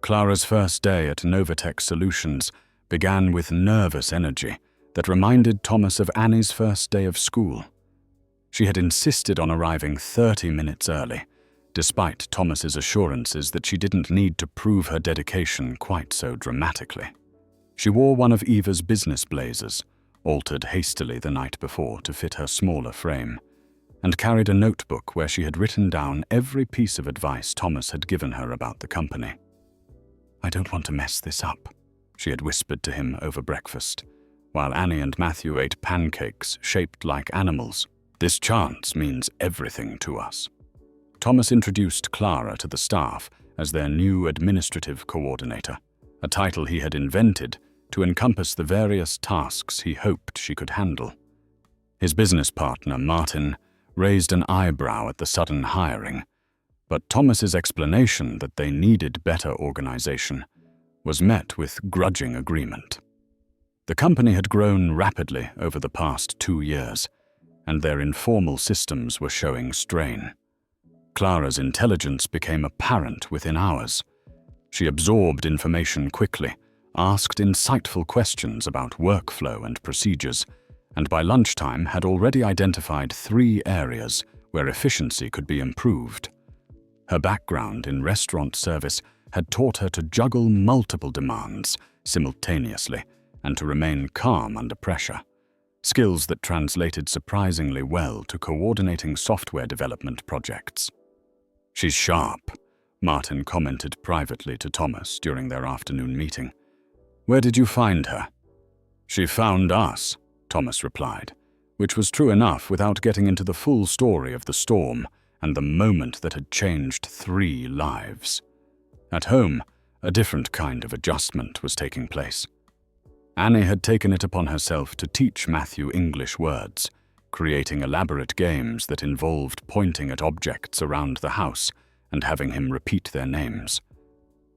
Clara's first day at Novatech Solutions began with nervous energy that reminded Thomas of Annie's first day of school. She had insisted on arriving 30 minutes early, despite Thomas's assurances that she didn't need to prove her dedication quite so dramatically. She wore one of Eva's business blazers, altered hastily the night before to fit her smaller frame, and carried a notebook where she had written down every piece of advice Thomas had given her about the company. "I don't want to mess this up," she had whispered to him over breakfast, while Annie and Matthew ate pancakes shaped like animals. "This chance means everything to us." Thomas introduced Clara to the staff as their new administrative coordinator, a title he had invented to encompass the various tasks he hoped she could handle. His business partner, Martin, raised an eyebrow at the sudden hiring, but Thomas's explanation that they needed better organization was met with grudging agreement. The company had grown rapidly over the past 2 years, and their informal systems were showing strain. Clara's intelligence became apparent within hours. She absorbed information quickly, asked insightful questions about workflow and procedures, and by lunchtime had already identified 3 areas where efficiency could be improved. Her background in restaurant service had taught her to juggle multiple demands simultaneously and to remain calm under pressure, skills that translated surprisingly well to coordinating software development projects. "She's sharp," Martin commented privately to Thomas during their afternoon meeting. "Where did you find her?" "She found us," Thomas replied, which was true enough without getting into the full story of the storm and the moment that had changed 3 lives. At home, a different kind of adjustment was taking place. Annie had taken it upon herself to teach Matthew English words, creating elaborate games that involved pointing at objects around the house and having him repeat their names.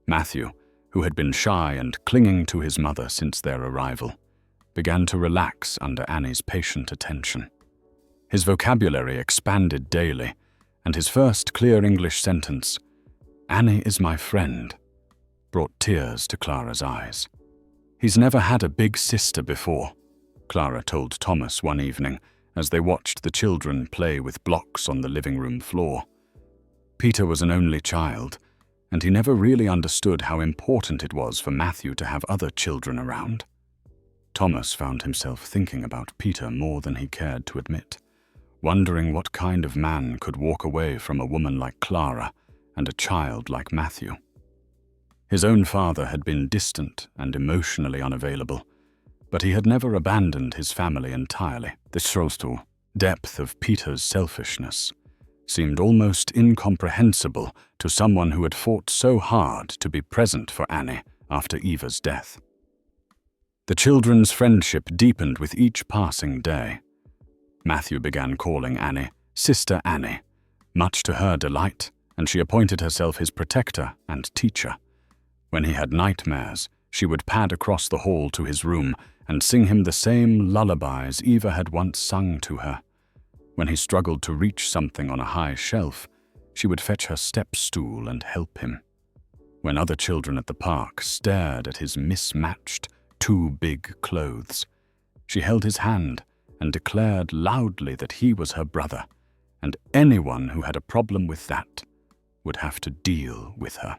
Matthew, who had been shy and clinging to his mother since their arrival, began to relax under Annie's patient attention. His vocabulary expanded daily, and his first clear English sentence, "Annie is my friend," brought tears to Clara's eyes. "He's never had a big sister before," Clara told Thomas one evening as they watched the children play with blocks on the living room floor. Peter was an only child, and he never really understood how important it was for Matthew to have other children around. Thomas found himself thinking about Peter more than he cared to admit, wondering what kind of man could walk away from a woman like Clara and a child like Matthew. His own father had been distant and emotionally unavailable, but he had never abandoned his family entirely. The depth of Peter's selfishness seemed almost incomprehensible to someone who had fought so hard to be present for Annie after Eva's death. The children's friendship deepened with each passing day. Matthew began calling Annie Sister Annie, much to her delight, and she appointed herself his protector and teacher. When he had nightmares, she would pad across the hall to his room and sing him the same lullabies Eva had once sung to her. When he struggled to reach something on a high shelf, she would fetch her step stool and help him. When other children at the park stared at his mismatched, too big clothes, she held his hand and declared loudly that he was her brother, and anyone who had a problem with that would have to deal with her.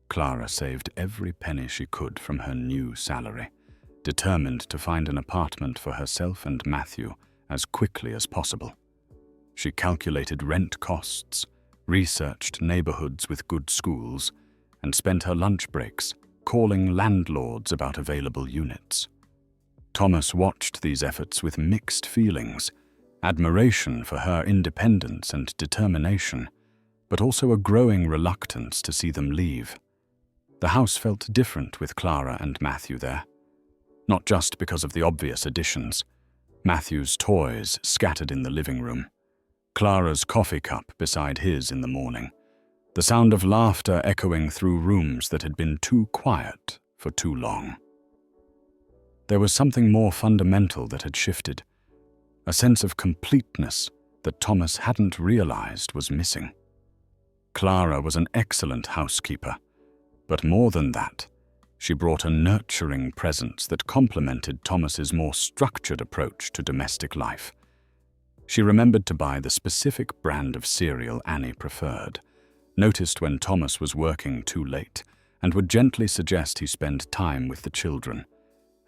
Clara saved every penny she could from her new salary, determined to find an apartment for herself and Matthew as quickly as possible. She calculated rent costs, researched neighborhoods with good schools, and spent her lunch breaks calling landlords about available units. Thomas watched these efforts with mixed feelings, admiration for her independence and determination, but also a growing reluctance to see them leave. The house felt different with Clara and Matthew there. Not just because of the obvious additions. Matthew's toys scattered in the living room, Clara's coffee cup beside his in the morning, the sound of laughter echoing through rooms that had been too quiet for too long. There was something more fundamental that had shifted, a sense of completeness that Thomas hadn't realized was missing. Clara was an excellent housekeeper, but more than that, she brought a nurturing presence that complemented Thomas's more structured approach to domestic life. She remembered to buy the specific brand of cereal Annie preferred, noticed when Thomas was working too late, and would gently suggest he spend time with the children,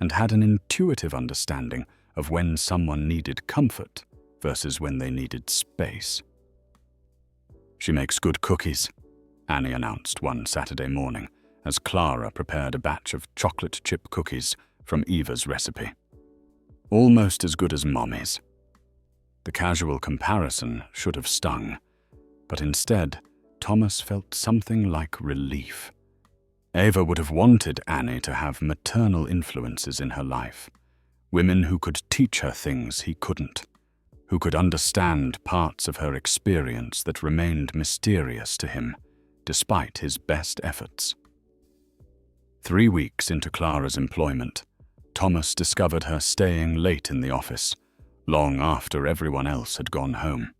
and had an intuitive understanding of when someone needed comfort versus when they needed space. "She makes good cookies," Annie announced one Saturday morning, as Clara prepared a batch of chocolate chip cookies from Eva's recipe. "Almost as good as Mommy's." The casual comparison should have stung, but instead, Thomas felt something like relief. Eva would have wanted Annie to have maternal influences in her life, women who could teach her things he couldn't, who could understand parts of her experience that remained mysterious to him, despite his best efforts. 3 weeks into Clara's employment, Thomas discovered her staying late in the office, long after everyone else had gone home.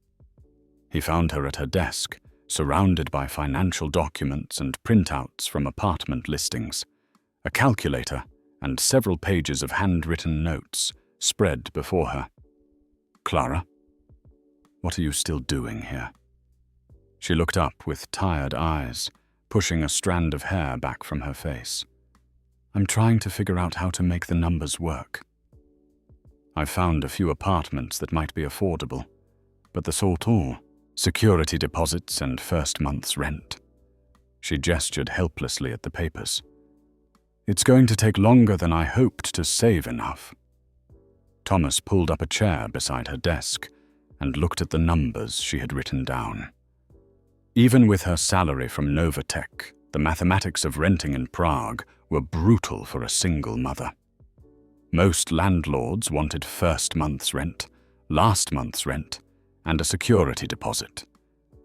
He found her at her desk, surrounded by financial documents and printouts from apartment listings, a calculator, and several pages of handwritten notes spread before her. "Clara, what are you still doing here?" She looked up with tired eyes, pushing a strand of hair back from her face. "I'm trying to figure out how to make the numbers work. I've found a few apartments that might be affordable, but that's all. Security deposits and first month's rent." She gestured helplessly at the papers. "It's going to take longer than I hoped to save enough." Thomas pulled up a chair beside her desk and looked at the numbers she had written down. Even with her salary from Novatech, the mathematics of renting in Prague were brutal for a single mother. Most landlords wanted first month's rent, last month's rent, and a security deposit.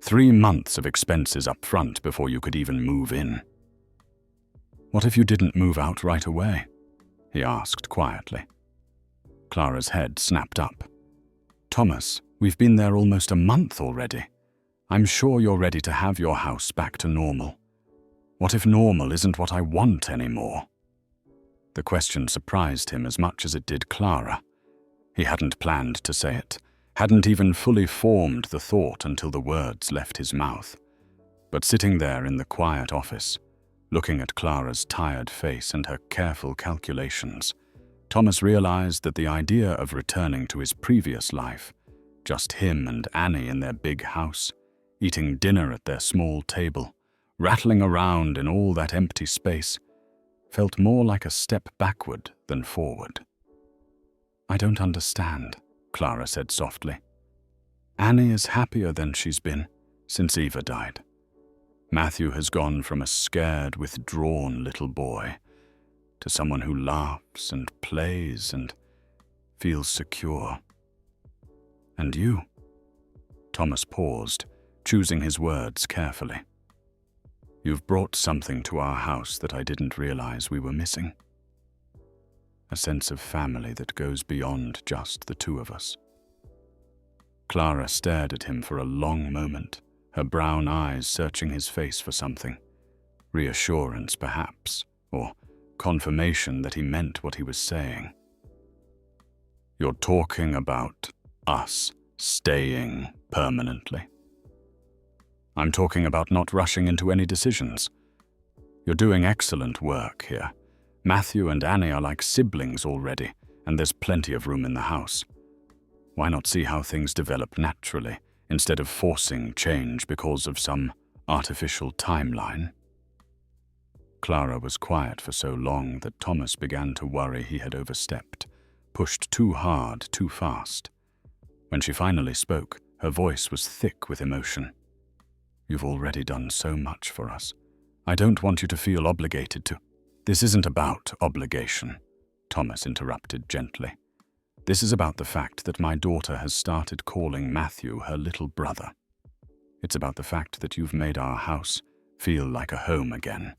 3 months of expenses up front before you could even move in. "What if you didn't move out right away?" he asked quietly. Clara's head snapped up. "Thomas, we've been there almost a month already. I'm sure you're ready to have your house back to normal. What if normal isn't what I want anymore?" The question surprised him as much as it did Clara. He hadn't planned to say it, hadn't even fully formed the thought until the words left his mouth. But sitting there in the quiet office, looking at Clara's tired face and her careful calculations, Thomas realized that the idea of returning to his previous life, just him and Annie in their big house, eating dinner at their small table, rattling around in all that empty space, felt more like a step backward than forward. "I don't understand," Clara said softly. "Annie is happier than she's been since Eva died. Matthew has gone from a scared, withdrawn little boy to someone who laughs and plays and feels secure. And you?" Thomas paused, choosing his words carefully. "You've brought something to our house that I didn't realize we were missing. A sense of family that goes beyond just the two of us." Clara stared at him for a long moment, her brown eyes searching his face for something. Reassurance, perhaps, or confirmation that he meant what he was saying. "You're talking about us staying permanently?" "I'm talking about not rushing into any decisions. You're doing excellent work here. Matthew and Annie are like siblings already, and there's plenty of room in the house. Why not see how things develop naturally, instead of forcing change because of some artificial timeline?" Clara was quiet for so long that Thomas began to worry he had overstepped, pushed too hard, too fast. When she finally spoke, her voice was thick with emotion. You've already done so much for us. I don't want you to feel obligated to." "This isn't about obligation," Thomas interrupted gently. "This is about the fact that my daughter has started calling Matthew her little brother. It's about the fact that you've made our house feel like a home again.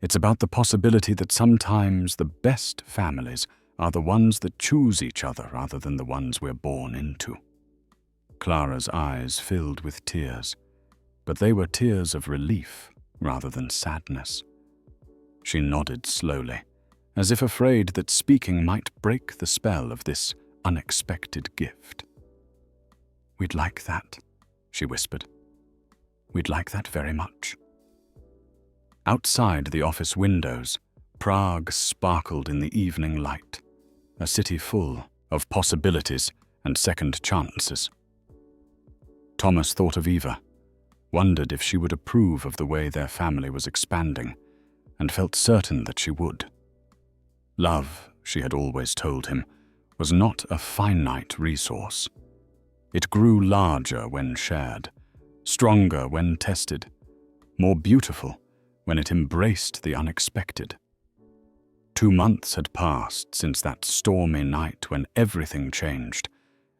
It's about the possibility that sometimes the best families are the ones that choose each other rather than the ones we're born into." Clara's eyes filled with tears, but they were tears of relief rather than sadness. She nodded slowly, as if afraid that speaking might break the spell of this unexpected gift. "We'd like that," she whispered. "We'd like that very much." Outside the office windows, Prague sparkled in the evening light, a city full of possibilities and second chances. Thomas thought of Eva, wondered if she would approve of the way their family was expanding, and felt certain that she would. Love, she had always told him, was not a finite resource. It grew larger when shared, stronger when tested, more beautiful when it embraced the unexpected. 2 months had passed since that stormy night when everything changed,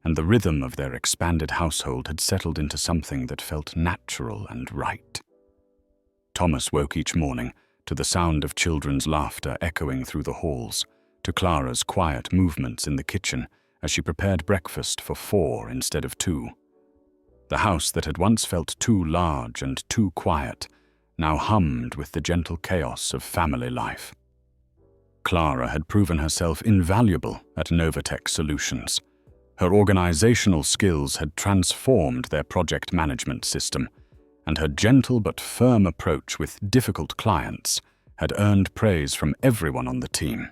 and the rhythm of their expanded household had settled into something that felt natural and right. Thomas woke each morning to the sound of children's laughter echoing through the halls, to Clara's quiet movements in the kitchen as she prepared breakfast for 4 instead of 2. The house that had once felt too large and too quiet now hummed with the gentle chaos of family life. Clara had proven herself invaluable at Novatech Solutions. Her organizational skills had transformed their project management system, and her gentle but firm approach with difficult clients had earned praise from everyone on the team.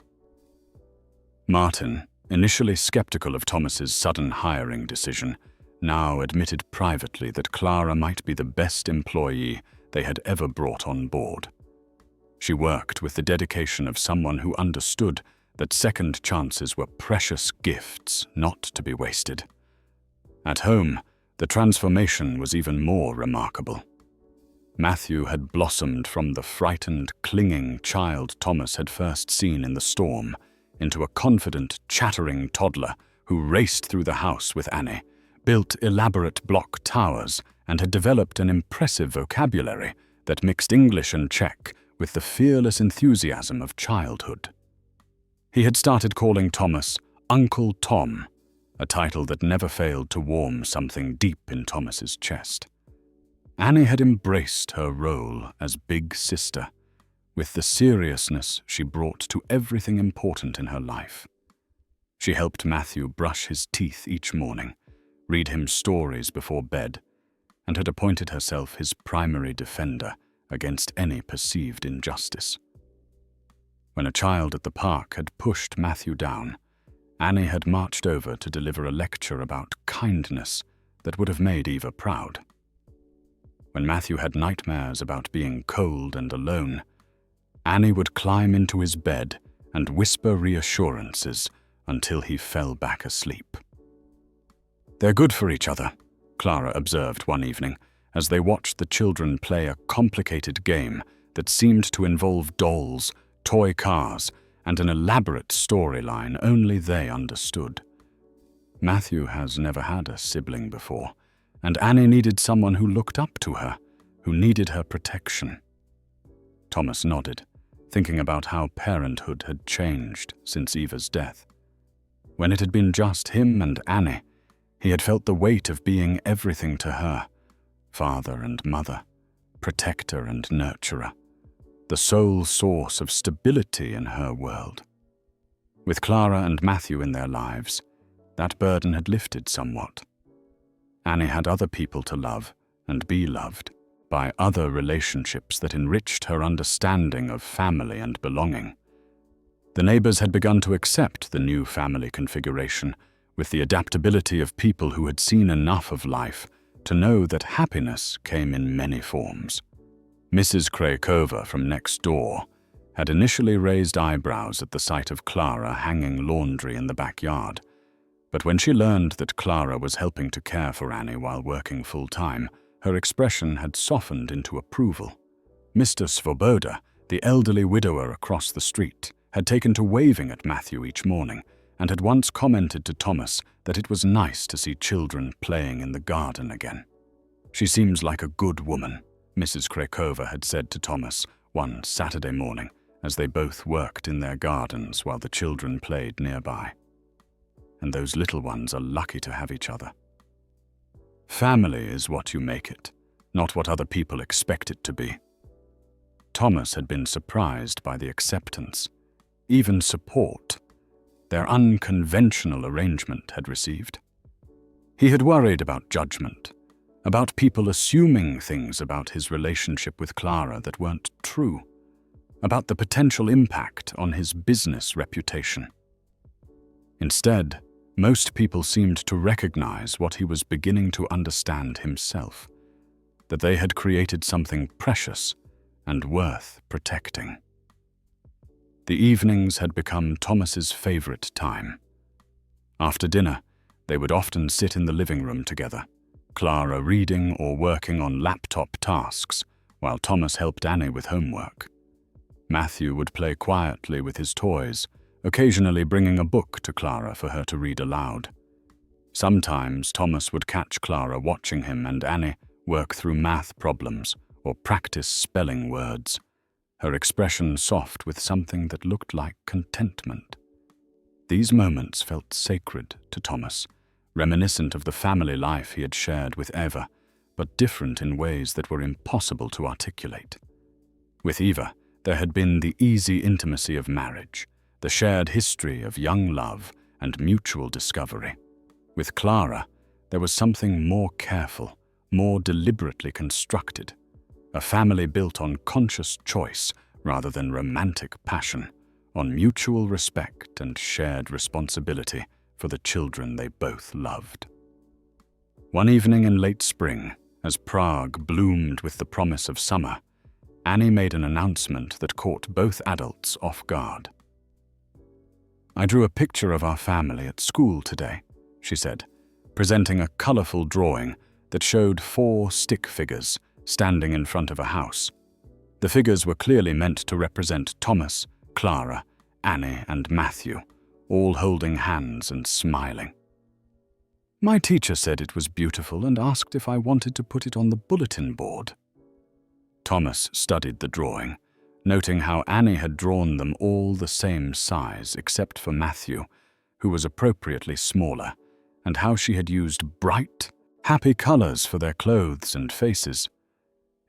Martin, initially skeptical of Thomas's sudden hiring decision, now admitted privately that Clara might be the best employee they had ever brought on board. She worked with the dedication of someone who understood that second chances were precious gifts not to be wasted. At home, the transformation was even more remarkable. Matthew had blossomed from the frightened, clinging child Thomas had first seen in the storm into a confident, chattering toddler who raced through the house with Annie, built elaborate block towers, and had developed an impressive vocabulary that mixed English and Czech with the fearless enthusiasm of childhood. He had started calling Thomas Uncle Tom, a title that never failed to warm something deep in Thomas's chest. Annie had embraced her role as big sister, with the seriousness she brought to everything important in her life. She helped Matthew brush his teeth each morning, read him stories before bed, and had appointed herself his primary defender against any perceived injustice. When a child at the park had pushed Matthew down, Annie had marched over to deliver a lecture about kindness that would have made Eva proud. When Matthew had nightmares about being cold and alone, Annie would climb into his bed and whisper reassurances until he fell back asleep. "They're good for each other," Clara observed one evening as they watched the children play a complicated game that seemed to involve dolls, toy cars, and an elaborate storyline only they understood. Matthew has never had a sibling before, and Annie needed someone who looked up to her, who needed her protection. Thomas nodded, thinking about how parenthood had changed since Eva's death. When it had been just him and Annie, he had felt the weight of being everything to her, father and mother, protector and nurturer, the sole source of stability in her world. With Clara and Matthew in their lives, that burden had lifted somewhat. Annie had other people to love and be loved by other relationships that enriched her understanding of family and belonging. The neighbors had begun to accept the new family configuration with the adaptability of people who had seen enough of life to know that happiness came in many forms. Mrs. Krakova from next door had initially raised eyebrows at the sight of Clara hanging laundry in the backyard, but when she learned that Clara was helping to care for Annie while working full-time, Her expression had softened into approval. Mr. Svoboda, the elderly widower across the street, had taken to waving at Matthew each morning and had once commented to Thomas that it was nice to see children playing in the garden again. "She seems like a good woman," Mrs. Krakova had said to Thomas one Saturday morning as they both worked in their gardens while the children played nearby. "And those little ones are lucky to have each other." Family is what you make it, not what other people expect it to be. Thomas had been surprised by the acceptance, even support, their unconventional arrangement had received. He had worried about judgment, about people assuming things about his relationship with Clara that weren't true, about the potential impact on his business reputation. Instead, most people seemed to recognize what he was beginning to understand himself, that they had created something precious and worth protecting. The evenings had become Thomas's favorite time. After dinner, they would often sit in the living room together, Clara reading or working on laptop tasks, while Thomas helped Annie with homework. Matthew would play quietly with his toys, occasionally bringing a book to Clara for her to read aloud. Sometimes Thomas would catch Clara watching him and Annie work through math problems or practice spelling words, her expression soft with something that looked like contentment. These moments felt sacred to Thomas, reminiscent of the family life he had shared with Eva, but different in ways that were impossible to articulate. With Eva, there had been the easy intimacy of marriage, the shared history of young love and mutual discovery. With Clara, there was something more careful, more deliberately constructed, a family built on conscious choice rather than romantic passion, on mutual respect and shared responsibility for the children they both loved. One evening in late spring, as Prague bloomed with the promise of summer, Annie made an announcement that caught both adults off guard. "I drew a picture of our family at school today," she said, presenting a colorful drawing that showed 4 stick figures standing in front of a house. The figures were clearly meant to represent Thomas, Clara, Annie, and Matthew, all holding hands and smiling. "My teacher said it was beautiful and asked if I wanted to put it on the bulletin board." Thomas studied the drawing, noting how Annie had drawn them all the same size except for Matthew, who was appropriately smaller, and how she had used bright, happy colors for their clothes and faces.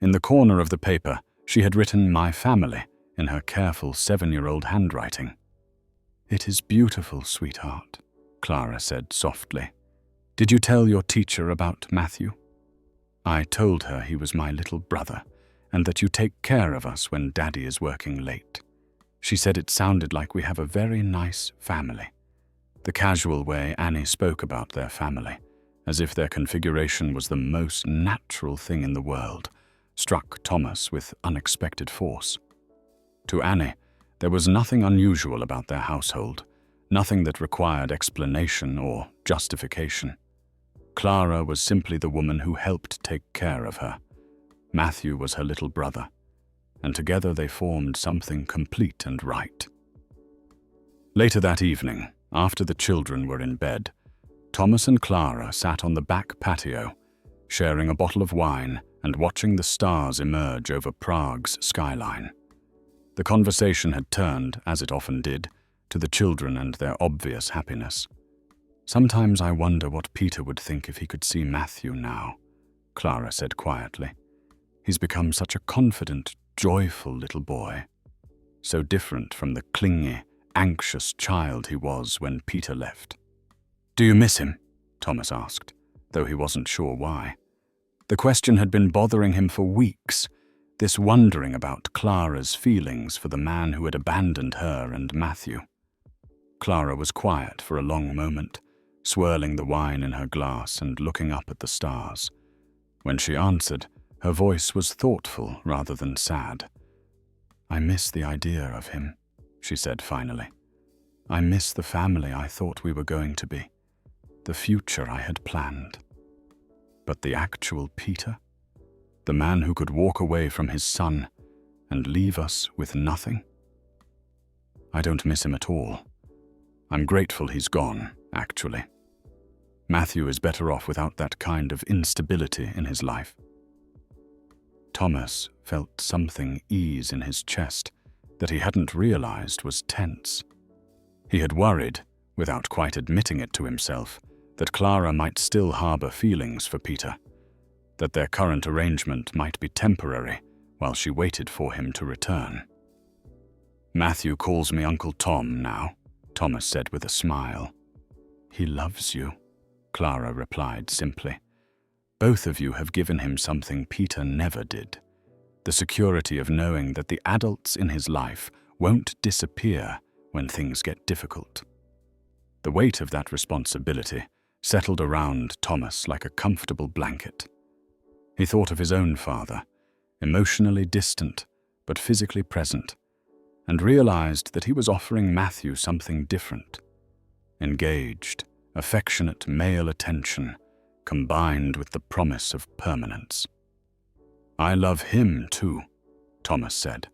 In the corner of the paper, she had written "My family" in her careful 7-year-old handwriting. "It is beautiful, sweetheart," Clara said softly. "Did you tell your teacher about Matthew?" "I told her he was my little brother, and that you take care of us when Daddy is working late. She said it sounded like we have a very nice family." The casual way Annie spoke about their family, as if their configuration was the most natural thing in the world, struck Thomas with unexpected force. To Annie, there was nothing unusual about their household, nothing that required explanation or justification. Clara was simply the woman who helped take care of her. Matthew was her little brother, and together they formed something complete and right. Later that evening, after the children were in bed, Thomas and Clara sat on the back patio, sharing a bottle of wine and watching the stars emerge over Prague's skyline. The conversation had turned, as it often did, to the children and their obvious happiness. "Sometimes I wonder what Peter would think if he could see Matthew now," Clara said quietly. "He's become such a confident, joyful little boy, so different from the clingy, anxious child he was when Peter left." "Do you miss him?" Thomas asked, though he wasn't sure why. The question had been bothering him for weeks, this wondering about Clara's feelings for the man who had abandoned her and Matthew. Clara was quiet for a long moment, swirling the wine in her glass and looking up at the stars. When she answered, her voice was thoughtful rather than sad. "I miss the idea of him," she said finally. "I miss the family I thought we were going to be, the future I had planned. But the actual Peter? The man who could walk away from his son and leave us with nothing? I don't miss him at all. I'm grateful he's gone, actually. Matthew is better off without that kind of instability in his life. Thomas felt something ease in his chest that he hadn't realized was tense. He had worried, without quite admitting it to himself, that Clara might still harbor feelings for Peter, that their current arrangement might be temporary while she waited for him to return. Matthew calls me Uncle Tom now, Thomas said with a smile. He loves you, Clara replied simply. Both of you have given him something Peter never did, the security of knowing that the adults in his life won't disappear when things get difficult. The weight of that responsibility settled around Thomas like a comfortable blanket. He thought of his own father, emotionally distant but physically present, and realized that he was offering Matthew something different. Engaged, affectionate male attention combined with the promise of permanence. I love him too, Thomas said,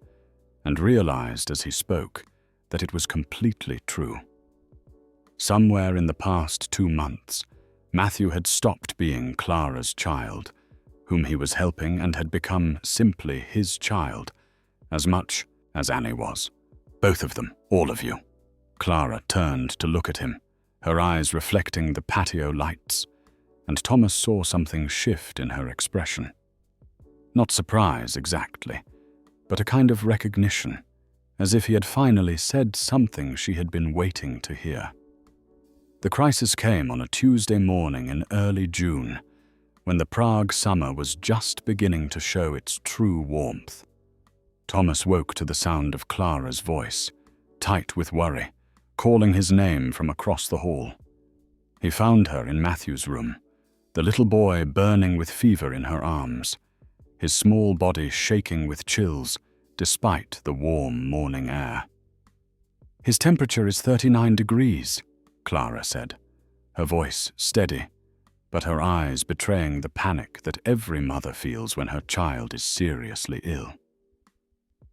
and realized as he spoke that it was completely true. Somewhere in the past 2 months, Matthew had stopped being Clara's child, whom he was helping, and had become simply his child, as much as Annie was. Both of them, all of you. Clara turned to look at him, her eyes reflecting the patio lights, and Thomas saw something shift in her expression. Not surprise exactly, but a kind of recognition, as if he had finally said something she had been waiting to hear. The crisis came on a Tuesday morning in early June, when the Prague summer was just beginning to show its true warmth. Thomas woke to the sound of Clara's voice, tight with worry, calling his name from across the hall. He found her in Matthew's room, the little boy burning with fever in her arms, his small body shaking with chills despite the warm morning air. His temperature is 39 degrees, Clara said, her voice steady, but her eyes betraying the panic that every mother feels when her child is seriously ill.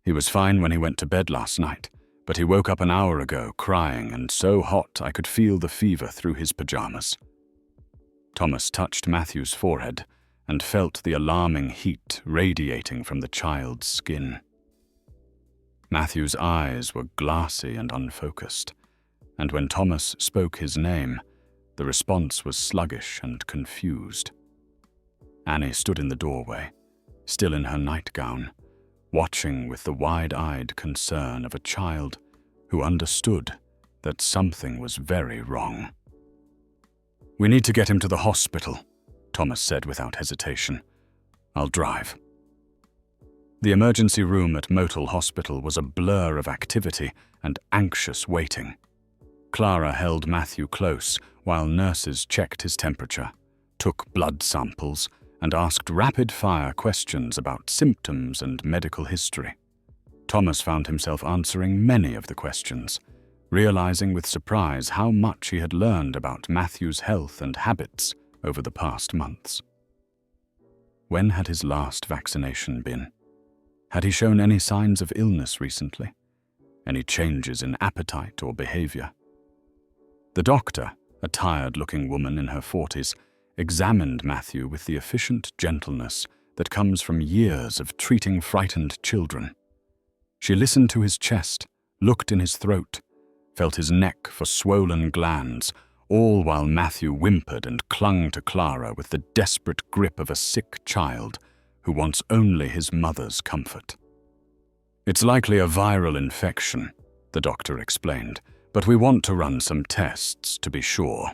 He was fine when he went to bed last night, but he woke up an hour ago crying and so hot I could feel the fever through his pajamas. Thomas touched Matthew's forehead and felt the alarming heat radiating from the child's skin. Matthew's eyes were glassy and unfocused, and when Thomas spoke his name, the response was sluggish and confused. Annie stood in the doorway, still in her nightgown, watching with the wide-eyed concern of a child who understood that something was very wrong. "We need to get him to the hospital," Thomas said without hesitation. "I'll drive." The emergency room at Motel Hospital was a blur of activity and anxious waiting. Clara held Matthew close while nurses checked his temperature, took blood samples, and asked rapid-fire questions about symptoms and medical history. Thomas found himself answering many of the questions, realizing with surprise how much he had learned about Matthew's health and habits over the past months. When had his last vaccination been? Had he shown any signs of illness recently? Any changes in appetite or behavior? The doctor, a tired-looking woman in her 40s, examined Matthew with the efficient gentleness that comes from years of treating frightened children. She listened to his chest, looked in his throat, felt his neck for swollen glands, all while Matthew whimpered and clung to Clara with the desperate grip of a sick child who wants only his mother's comfort. "It's likely a viral infection," the doctor explained, "but we want to run some tests to be sure.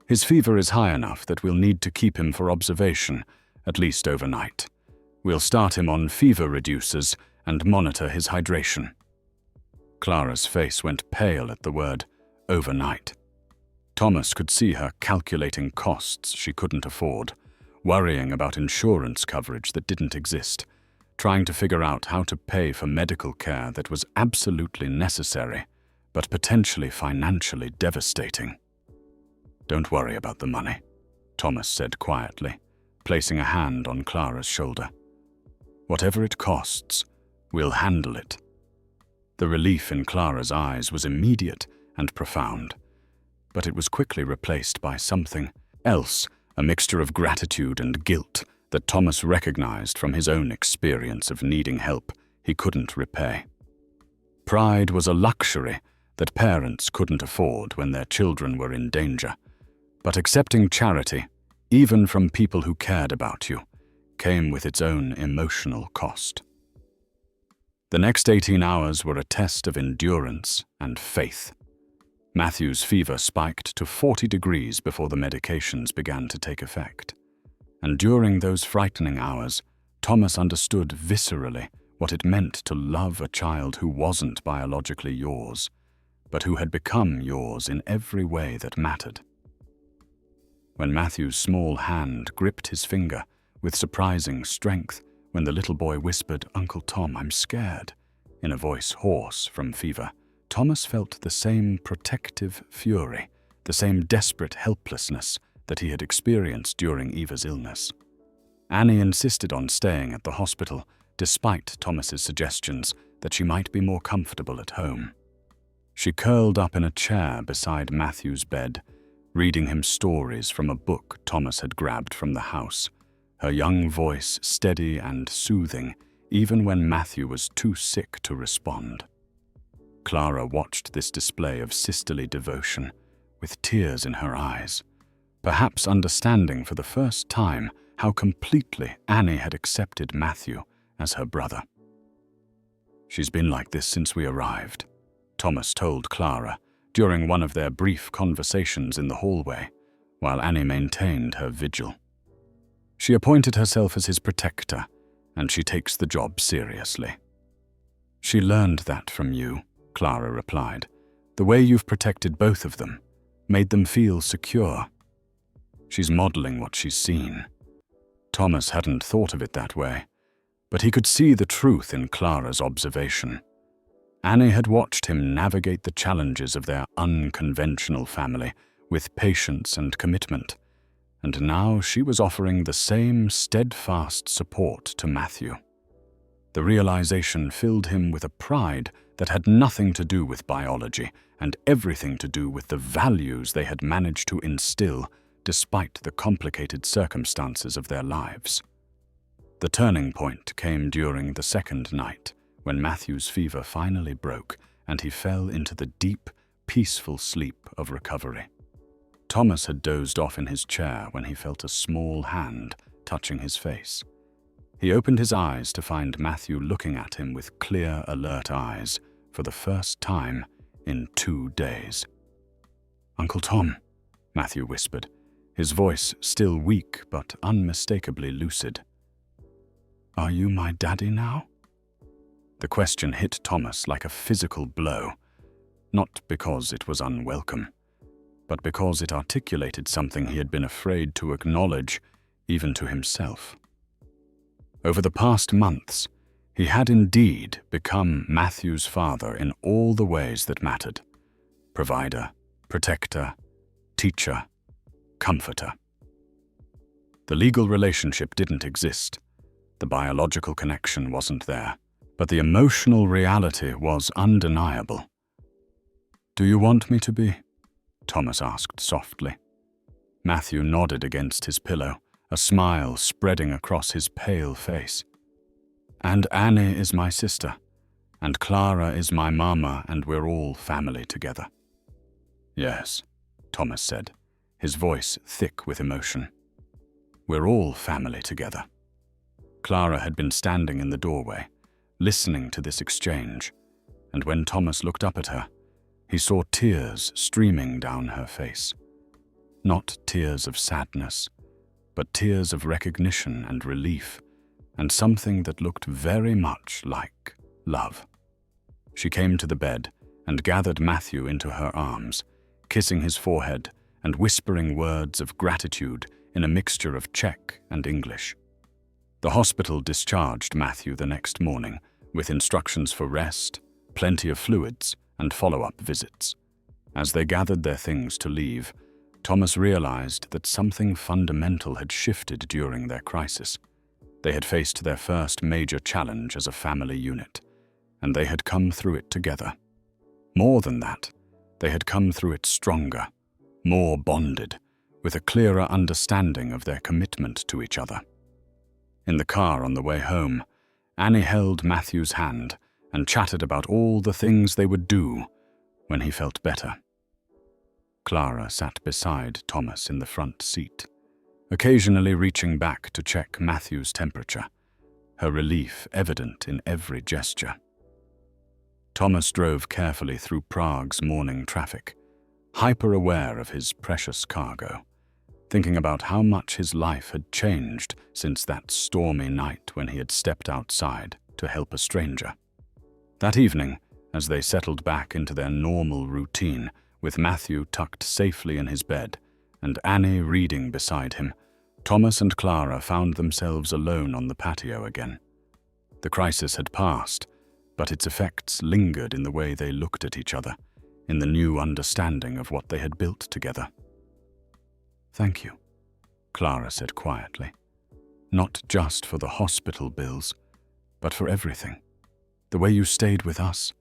His fever is high enough that we'll need to keep him for observation, at least overnight. We'll start him on fever reducers and monitor his hydration." Clara's face went pale at the word overnight. Thomas could see her calculating costs she couldn't afford, worrying about insurance coverage that didn't exist, trying to figure out how to pay for medical care that was absolutely necessary, but potentially financially devastating. "Don't worry about the money," Thomas said quietly, placing a hand on Clara's shoulder. "Whatever it costs, we'll handle it." The relief in Clara's eyes was immediate and profound, but it was quickly replaced by something else, a mixture of gratitude and guilt that Thomas recognized from his own experience of needing help he couldn't repay. Pride was a luxury that parents couldn't afford when their children were in danger, but accepting charity, even from people who cared about you, came with its own emotional cost. The next 18 hours were a test of endurance and faith. Matthew's fever spiked to 40 degrees before the medications began to take effect. And during those frightening hours, Thomas understood viscerally what it meant to love a child who wasn't biologically yours, but who had become yours in every way that mattered. When Matthew's small hand gripped his finger with surprising strength, when the little boy whispered, "Uncle Tom, I'm scared," in a voice hoarse from fever, Thomas felt the same protective fury, the same desperate helplessness that he had experienced during Eva's illness. Annie insisted on staying at the hospital, despite Thomas's suggestions that she might be more comfortable at home. She curled up in a chair beside Matthew's bed, reading him stories from a book Thomas had grabbed from the house, her young voice steady and soothing, even when Matthew was too sick to respond. Clara watched this display of sisterly devotion with tears in her eyes, perhaps understanding for the first time how completely Annie had accepted Matthew as her brother. "She's been like this since we arrived," Thomas told Clara during one of their brief conversations in the hallway, while Annie maintained her vigil. "She appointed herself as his protector, and she takes the job seriously." "She learned that from you," Clara replied. "The way you've protected both of them, made them feel secure. She's modeling what she's seen." Thomas hadn't thought of it that way, but he could see the truth in Clara's observation. Annie had watched him navigate the challenges of their unconventional family with patience and commitment, and now she was offering the same steadfast support to Matthew. The realization filled him with a pride that had nothing to do with biology and everything to do with the values they had managed to instill despite the complicated circumstances of their lives. The turning point came during the second night, when Matthew's fever finally broke and he fell into the deep, peaceful sleep of recovery. Thomas had dozed off in his chair when he felt a small hand touching his face. He opened his eyes to find Matthew looking at him with clear, alert eyes for the first time in 2 days. "Uncle Tom," Matthew whispered, his voice still weak but unmistakably lucid. "Are you my daddy now?" The question hit Thomas like a physical blow, not because it was unwelcome, but because it articulated something he had been afraid to acknowledge even to himself. Over the past months, he had indeed become Matthew's father in all the ways that mattered: provider, protector, teacher, comforter. The legal relationship didn't exist. The biological connection wasn't there, but the emotional reality was undeniable. "Do you want me to be?" Thomas asked softly. Matthew nodded against his pillow, a smile spreading across his pale face. "And Annie is my sister, and Clara is my mama, and we're all family together." "Yes," Thomas said, his voice thick with emotion. "We're all family together." Clara had been standing in the doorway, listening to this exchange, and when Thomas looked up at her, he saw tears streaming down her face. Not tears of sadness, but tears of recognition and relief, and something that looked very much like love. She came to the bed and gathered Matthew into her arms, kissing his forehead and whispering words of gratitude in a mixture of Czech and English. The hospital discharged Matthew the next morning with instructions for rest, plenty of fluids, and follow-up visits. As they gathered their things to leave, Thomas realized that something fundamental had shifted during their crisis. They had faced their first major challenge as a family unit, and they had come through it together. More than that, they had come through it stronger, more bonded, with a clearer understanding of their commitment to each other. In the car on the way home, Annie held Matthew's hand and chatted about all the things they would do when he felt better. Clara sat beside Thomas in the front seat, occasionally reaching back to check Matthew's temperature, her relief evident in every gesture. Thomas drove carefully through Prague's morning traffic, hyper-aware of his precious cargo, thinking about how much his life had changed since that stormy night when he had stepped outside to help a stranger. That evening, as they settled back into their normal routine, with Matthew tucked safely in his bed and Annie reading beside him, Thomas and Clara found themselves alone on the patio again. The crisis had passed, but its effects lingered in the way they looked at each other, in the new understanding of what they had built together. "Thank you," Clara said quietly. "Not just for the hospital bills, but for everything. The way you stayed with us,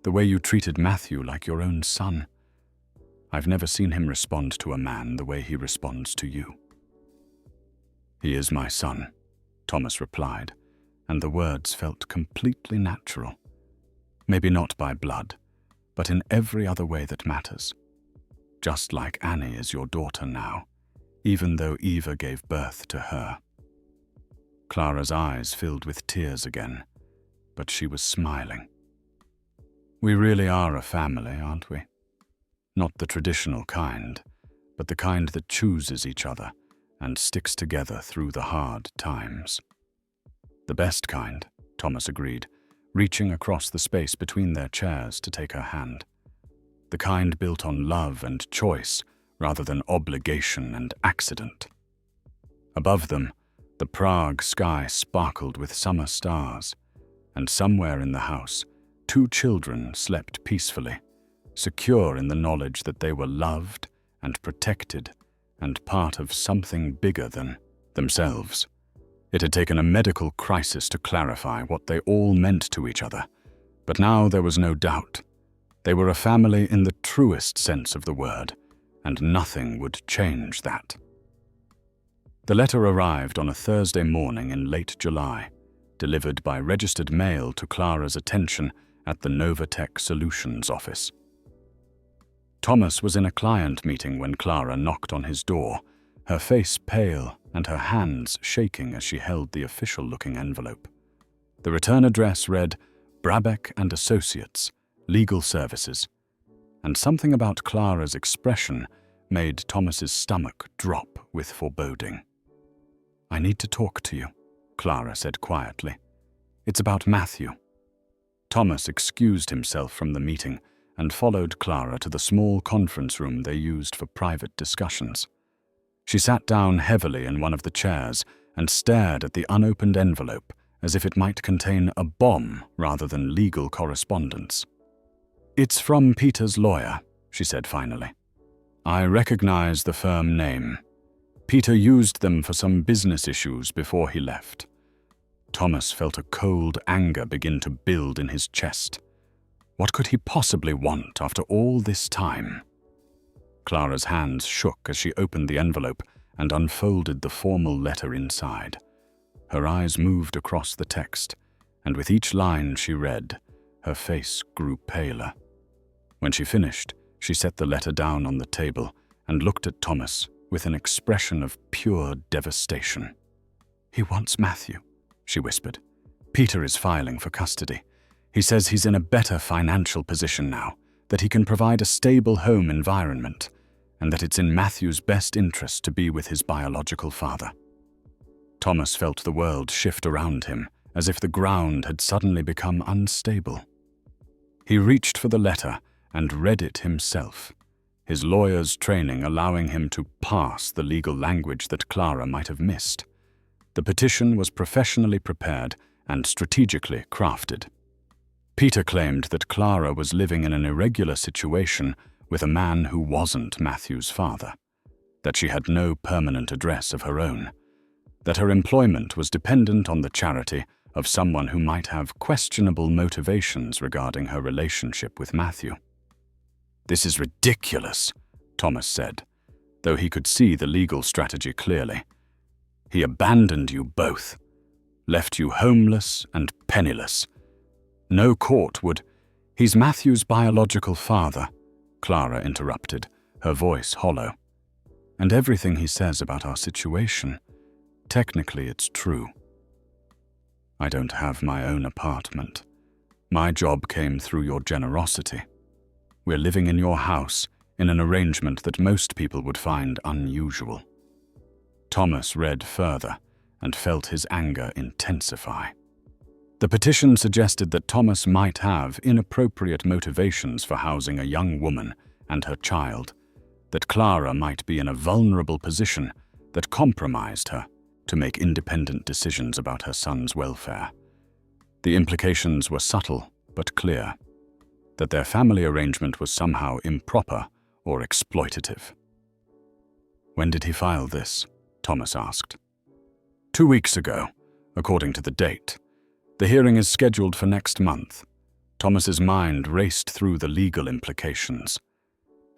the way you treated Matthew like your own son. I've never seen him respond to a man the way he responds to you." "He is my son," Thomas replied, and the words felt completely natural. Maybe not by blood, but in every other way that matters. Just like Annie is your daughter now, even though Eva gave birth to her. Clara's eyes filled with tears again, but she was smiling. "We really are a family, aren't we? Not the traditional kind, but the kind that chooses each other and sticks together through the hard times." "The best kind," Thomas agreed, reaching across the space between their chairs to take her hand. "The kind built on love and choice rather than obligation and accident." Above them, the Prague sky sparkled with summer stars, and somewhere in the house, 2 children slept peacefully, secure in the knowledge that they were loved and protected and part of something bigger than themselves. It had taken a medical crisis to clarify what they all meant to each other, but now there was no doubt. They were a family in the truest sense of the word, and nothing would change that. The letter arrived on a Thursday morning in late July, delivered by registered mail to Clara's attention at the Novatech Solutions office. Thomas was in a client meeting when Clara knocked on his door, her face pale and her hands shaking as she held the official-looking envelope. The return address read, Brabeck and Associates, Legal Services, and something about Clara's expression made Thomas's stomach drop with foreboding. "I need to talk to you," Clara said quietly. "It's about Matthew." Thomas excused himself from the meeting and followed Clara to the small conference room they used for private discussions. She sat down heavily in one of the chairs and stared at the unopened envelope as if it might contain a bomb rather than legal correspondence. "It's from Peter's lawyer," she said finally. "I recognize the firm name. Peter used them for some business issues before he left." Thomas felt a cold anger begin to build in his chest. What could he possibly want after all this time? Clara's hands shook as she opened the envelope and unfolded the formal letter inside. Her eyes moved across the text, and with each line she read, her face grew paler. When she finished, she set the letter down on the table and looked at Thomas with an expression of pure devastation. "He wants Matthew," she whispered. "Peter is filing for custody. He says he's in a better financial position now, that he can provide a stable home environment, and that it's in Matthew's best interest to be with his biological father." Thomas felt the world shift around him, as if the ground had suddenly become unstable. He reached for the letter and read it himself, his lawyer's training allowing him to parse the legal language that Clara might have missed. The petition was professionally prepared and strategically crafted. Peter claimed that Clara was living in an irregular situation with a man who wasn't Matthew's father, that she had no permanent address of her own, that her employment was dependent on the charity of someone who might have questionable motivations regarding her relationship with Matthew. "This is ridiculous," Thomas said, though he could see the legal strategy clearly. "He abandoned you both, left you homeless and penniless. No court would—" "He's Matthew's biological father," Clara interrupted, her voice hollow. "And everything he says about our situation, technically it's true. I don't have my own apartment. My job came through your generosity. We're living in your house in an arrangement that most people would find unusual." Thomas read further and felt his anger intensify. The petition suggested that Thomas might have inappropriate motivations for housing a young woman and her child, that Clara might be in a vulnerable position that compromised her to make independent decisions about her son's welfare. The implications were subtle but clear, that their family arrangement was somehow improper or exploitative. "When did he file this?" Thomas asked. 2 weeks ago, according to the date. The hearing is scheduled for next month." Thomas's mind raced through the legal implications.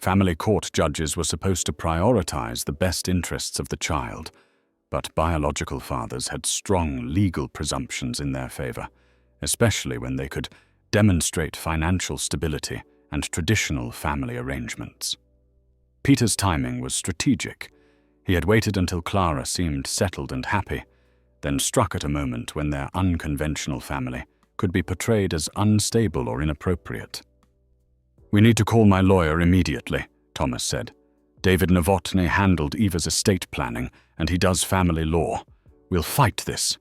Family court judges were supposed to prioritize the best interests of the child, but biological fathers had strong legal presumptions in their favor, especially when they could demonstrate financial stability and traditional family arrangements. Peter's timing was strategic. He had waited until Clara seemed settled and happy, then struck at a moment when their unconventional family could be portrayed as unstable or inappropriate. "We need to call my lawyer immediately," Thomas said. "David Novotny handled Eva's estate planning, and he does family law. We'll fight this."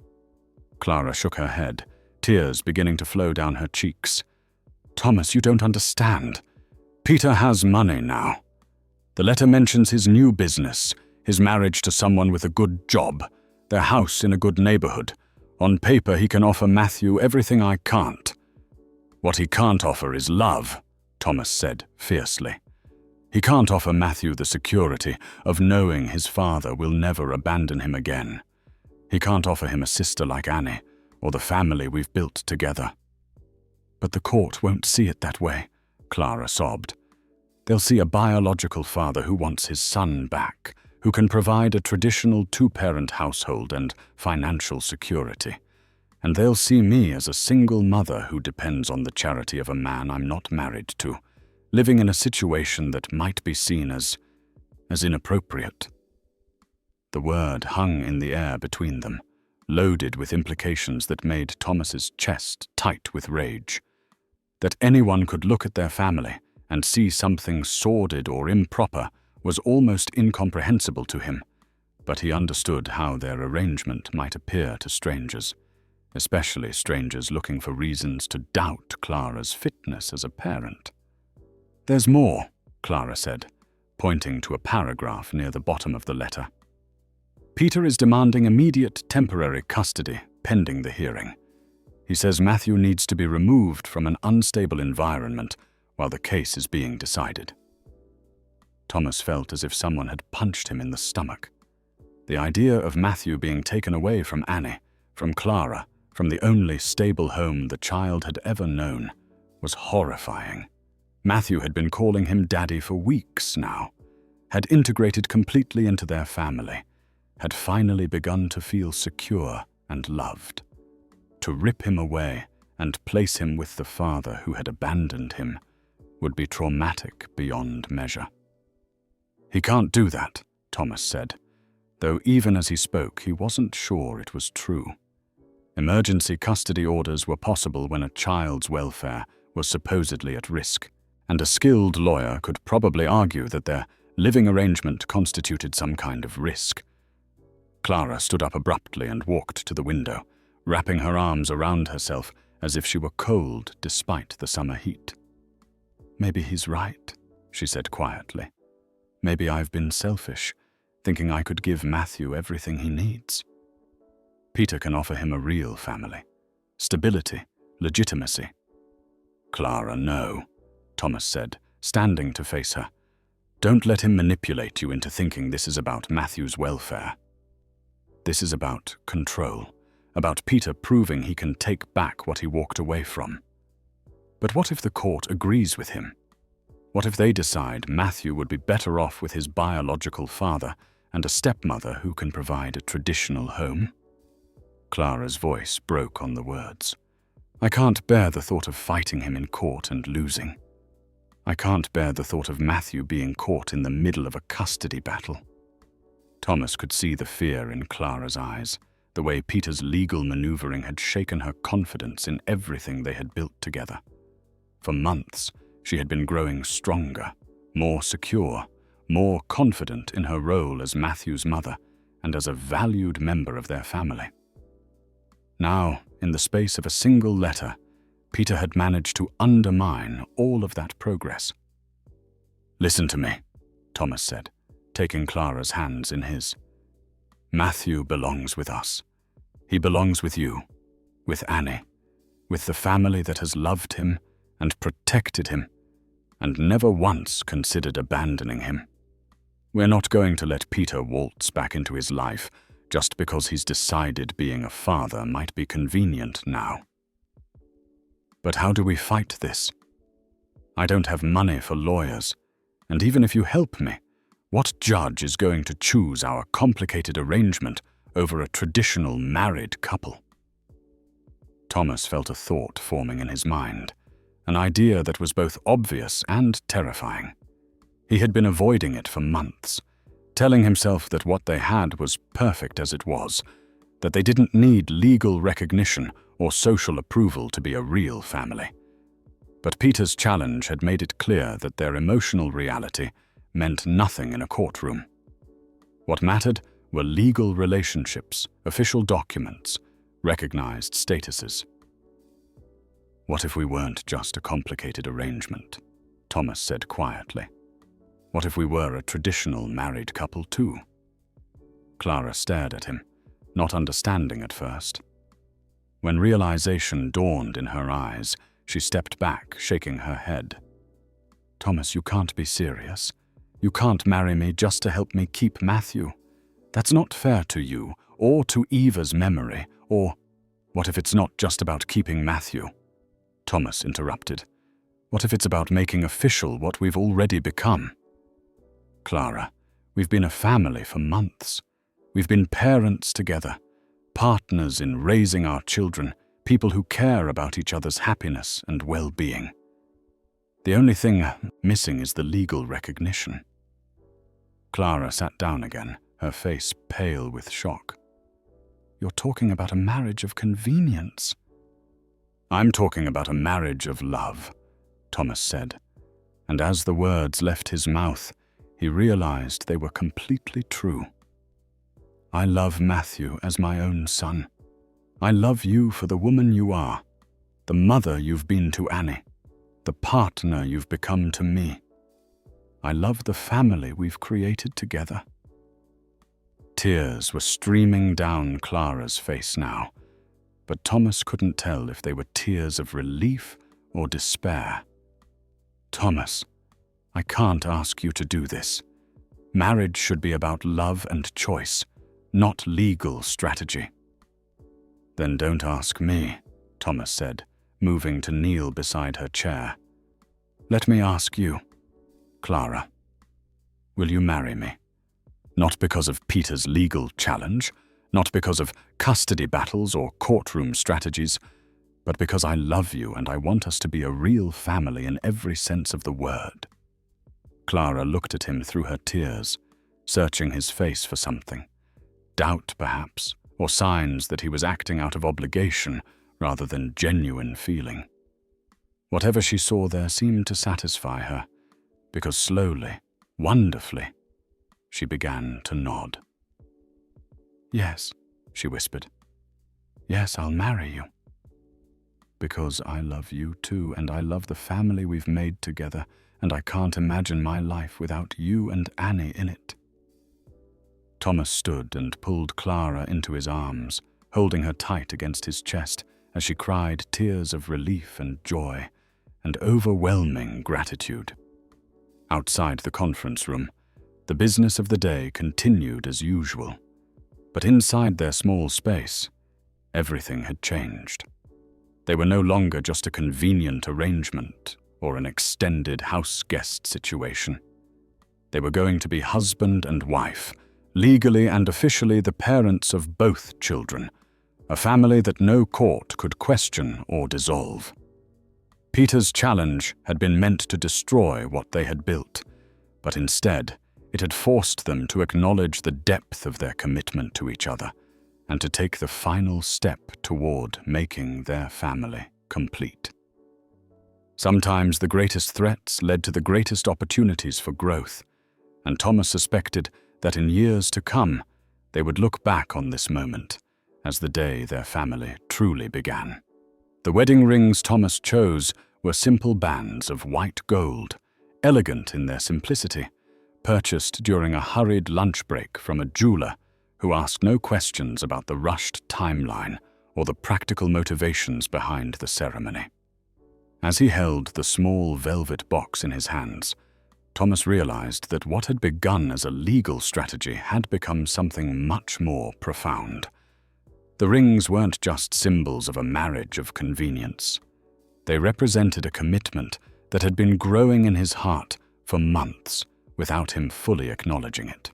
Clara shook her head, tears beginning to flow down her cheeks. "Thomas, you don't understand. Peter has money now. The letter mentions his new business, his marriage to someone with a good job, their house in a good neighborhood. On paper, he can offer Matthew everything I can't." "What he can't offer is love," Thomas said fiercely. "He can't offer Matthew the security of knowing his father will never abandon him again. He can't offer him a sister like Annie, or the family we've built together." "But the court won't see it that way," Clara sobbed. "They'll see a biological father who wants his son back, who can provide a traditional two-parent household and financial security. And they'll see me as a single mother who depends on the charity of a man I'm not married to, living in a situation that might be seen as inappropriate." The word hung in the air between them, loaded with implications that made Thomas's chest tight with rage. That anyone could look at their family and see something sordid or improper was almost incomprehensible to him, but he understood how their arrangement might appear to strangers, especially strangers looking for reasons to doubt Clara's fitness as a parent. "There's more," Clara said, pointing to a paragraph near the bottom of the letter. "Peter is demanding immediate temporary custody pending the hearing. He says Matthew needs to be removed from an unstable environment while the case is being decided." Thomas felt as if someone had punched him in the stomach. The idea of Matthew being taken away from Annie, from Clara, from the only stable home the child had ever known, was horrifying. Matthew had been calling him Daddy for weeks now, had integrated completely into their family, had finally begun to feel secure and loved. To rip him away and place him with the father who had abandoned him would be traumatic beyond measure. "He can't do that," Thomas said, though even as he spoke he wasn't sure it was true. Emergency custody orders were possible when a child's welfare was supposedly at risk, and a skilled lawyer could probably argue that their living arrangement constituted some kind of risk. Clara stood up abruptly and walked to the window, wrapping her arms around herself as if she were cold despite the summer heat. "Maybe he's right," she said quietly. "Maybe I've been selfish, thinking I could give Matthew everything he needs. Peter can offer him a real family, stability, legitimacy." "Clara, no," Thomas said, standing to face her. Don't let him manipulate you into thinking this is about Matthew's welfare. This is about control, about Peter proving he can take back what he walked away from. But what if the court agrees with him? What if they decide Matthew would be better off with his biological father and a stepmother who can provide a traditional home? Clara's voice broke on the words. I can't bear the thought of fighting him in court and losing. I can't bear the thought of Matthew being caught in the middle of a custody battle. Thomas could see the fear in Clara's eyes, the way Peter's legal maneuvering had shaken her confidence in everything they had built together. For months, she had been growing stronger, more secure, more confident in her role as Matthew's mother and as a valued member of their family. Now, in the space of a single letter, Peter had managed to undermine all of that progress. Listen to me, Thomas said, taking Clara's hands in his. Matthew belongs with us. He belongs with you, with Annie, with the family that has loved him and protected him, and never once considered abandoning him. We're not going to let Peter waltz back into his life just because he's decided being a father might be convenient now. But how do we fight this? I don't have money for lawyers, and even if you help me, what judge is going to choose our complicated arrangement over a traditional married couple? Thomas felt a thought forming in his mind, an idea that was both obvious and terrifying. He had been avoiding it for months, telling himself that what they had was perfect as it was, that they didn't need legal recognition or social approval to be a real family. But Peter's challenge had made it clear that their emotional reality meant nothing in a courtroom. What mattered were legal relationships, official documents, recognized statuses. What if we weren't just a complicated arrangement? Thomas said quietly. What if we were a traditional married couple too? Clara stared at him, not understanding at first. When realization dawned in her eyes, she stepped back, shaking her head. Thomas, you can't be serious. You can't marry me just to help me keep Matthew. That's not fair to you, or to Eva's memory, or what if it's not just about keeping Matthew? Thomas interrupted. What if it's about making official what we've already become? Clara, we've been a family for months. We've been parents together, partners in raising our children, people who care about each other's happiness and well-being. The only thing missing is the legal recognition. Clara sat down again, her face pale with shock. You're talking about a marriage of convenience. I'm talking about a marriage of love, Thomas said, and as the words left his mouth, he realized they were completely true. I love Matthew as my own son. I love you for the woman you are, the mother you've been to Annie, the partner you've become to me. I love the family we've created together. Tears were streaming down Clara's face now, but Thomas couldn't tell if they were tears of relief or despair. Thomas, I can't ask you to do this. Marriage should be about love and choice, not legal strategy. Then don't ask me, Thomas said, moving to kneel beside her chair. Let me ask you, Clara, will you marry me? Not because of Peter's legal challenge, not because of custody battles or courtroom strategies, but because I love you and I want us to be a real family in every sense of the word. Clara looked at him through her tears, searching his face for something. Doubt, perhaps, or signs that he was acting out of obligation rather than genuine feeling. Whatever she saw there seemed to satisfy her, because slowly, wonderfully, she began to nod. Yes, she whispered. Yes, I'll marry you. Because I love you too, and I love the family we've made together, and I can't imagine my life without you and Annie in it. Thomas stood and pulled Clara into his arms, holding her tight against his chest as she cried tears of relief and joy and overwhelming gratitude. Outside the conference room, the business of the day continued as usual. But inside their small space, everything had changed. They were no longer just a convenient arrangement or an extended house guest situation. They were going to be husband and wife, legally and officially the parents of both children, a family that no court could question or dissolve. Peter's challenge had been meant to destroy what they had built, but instead, it had forced them to acknowledge the depth of their commitment to each other and to take the final step toward making their family complete. Sometimes the greatest threats led to the greatest opportunities for growth, and Thomas suspected that in years to come, they would look back on this moment as the day their family truly began. The wedding rings Thomas chose were simple bands of white gold, elegant in their simplicity, purchased during a hurried lunch break from a jeweler who asked no questions about the rushed timeline or the practical motivations behind the ceremony. As he held the small velvet box in his hands, Thomas realized that what had begun as a legal strategy had become something much more profound. The rings weren't just symbols of a marriage of convenience. They represented a commitment that had been growing in his heart for months without him fully acknowledging it.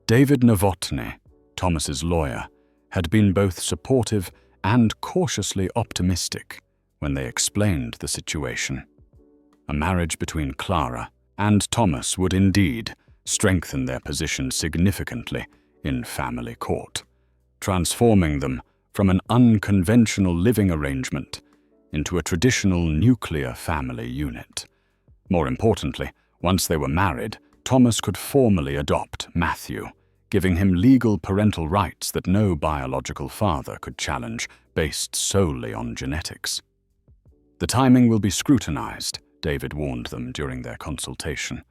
David Novotny, Thomas's lawyer, had been both supportive and cautiously optimistic when they explained the situation. A marriage between Clara and Thomas would indeed strengthen their position significantly in family court, transforming them from an unconventional living arrangement into a traditional nuclear family unit. More importantly, once they were married, Thomas could formally adopt Matthew, giving him legal parental rights that no biological father could challenge based solely on genetics. The timing will be scrutinized, David warned them during their consultation.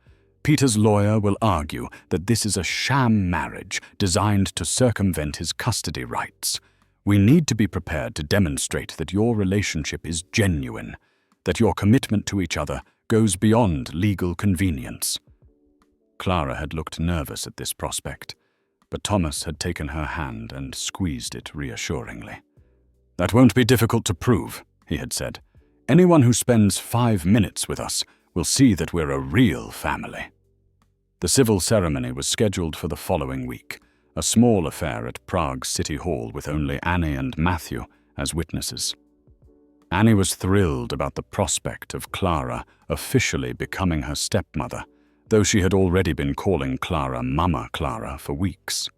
Peter's lawyer will argue that this is a sham marriage designed to circumvent his custody rights. We need to be prepared to demonstrate that your relationship is genuine, that your commitment to each other goes beyond legal convenience. Clara had looked nervous at this prospect, but Thomas had taken her hand and squeezed it reassuringly. "That won't be difficult to prove," he had said. "Anyone who spends 5 minutes with us will see that we're a real family." The civil ceremony was scheduled for the following week, a small affair at Prague's City Hall with only Annie and Matthew as witnesses. Annie was thrilled about the prospect of Clara officially becoming her stepmother, though she had already been calling Clara Mama Clara for weeks.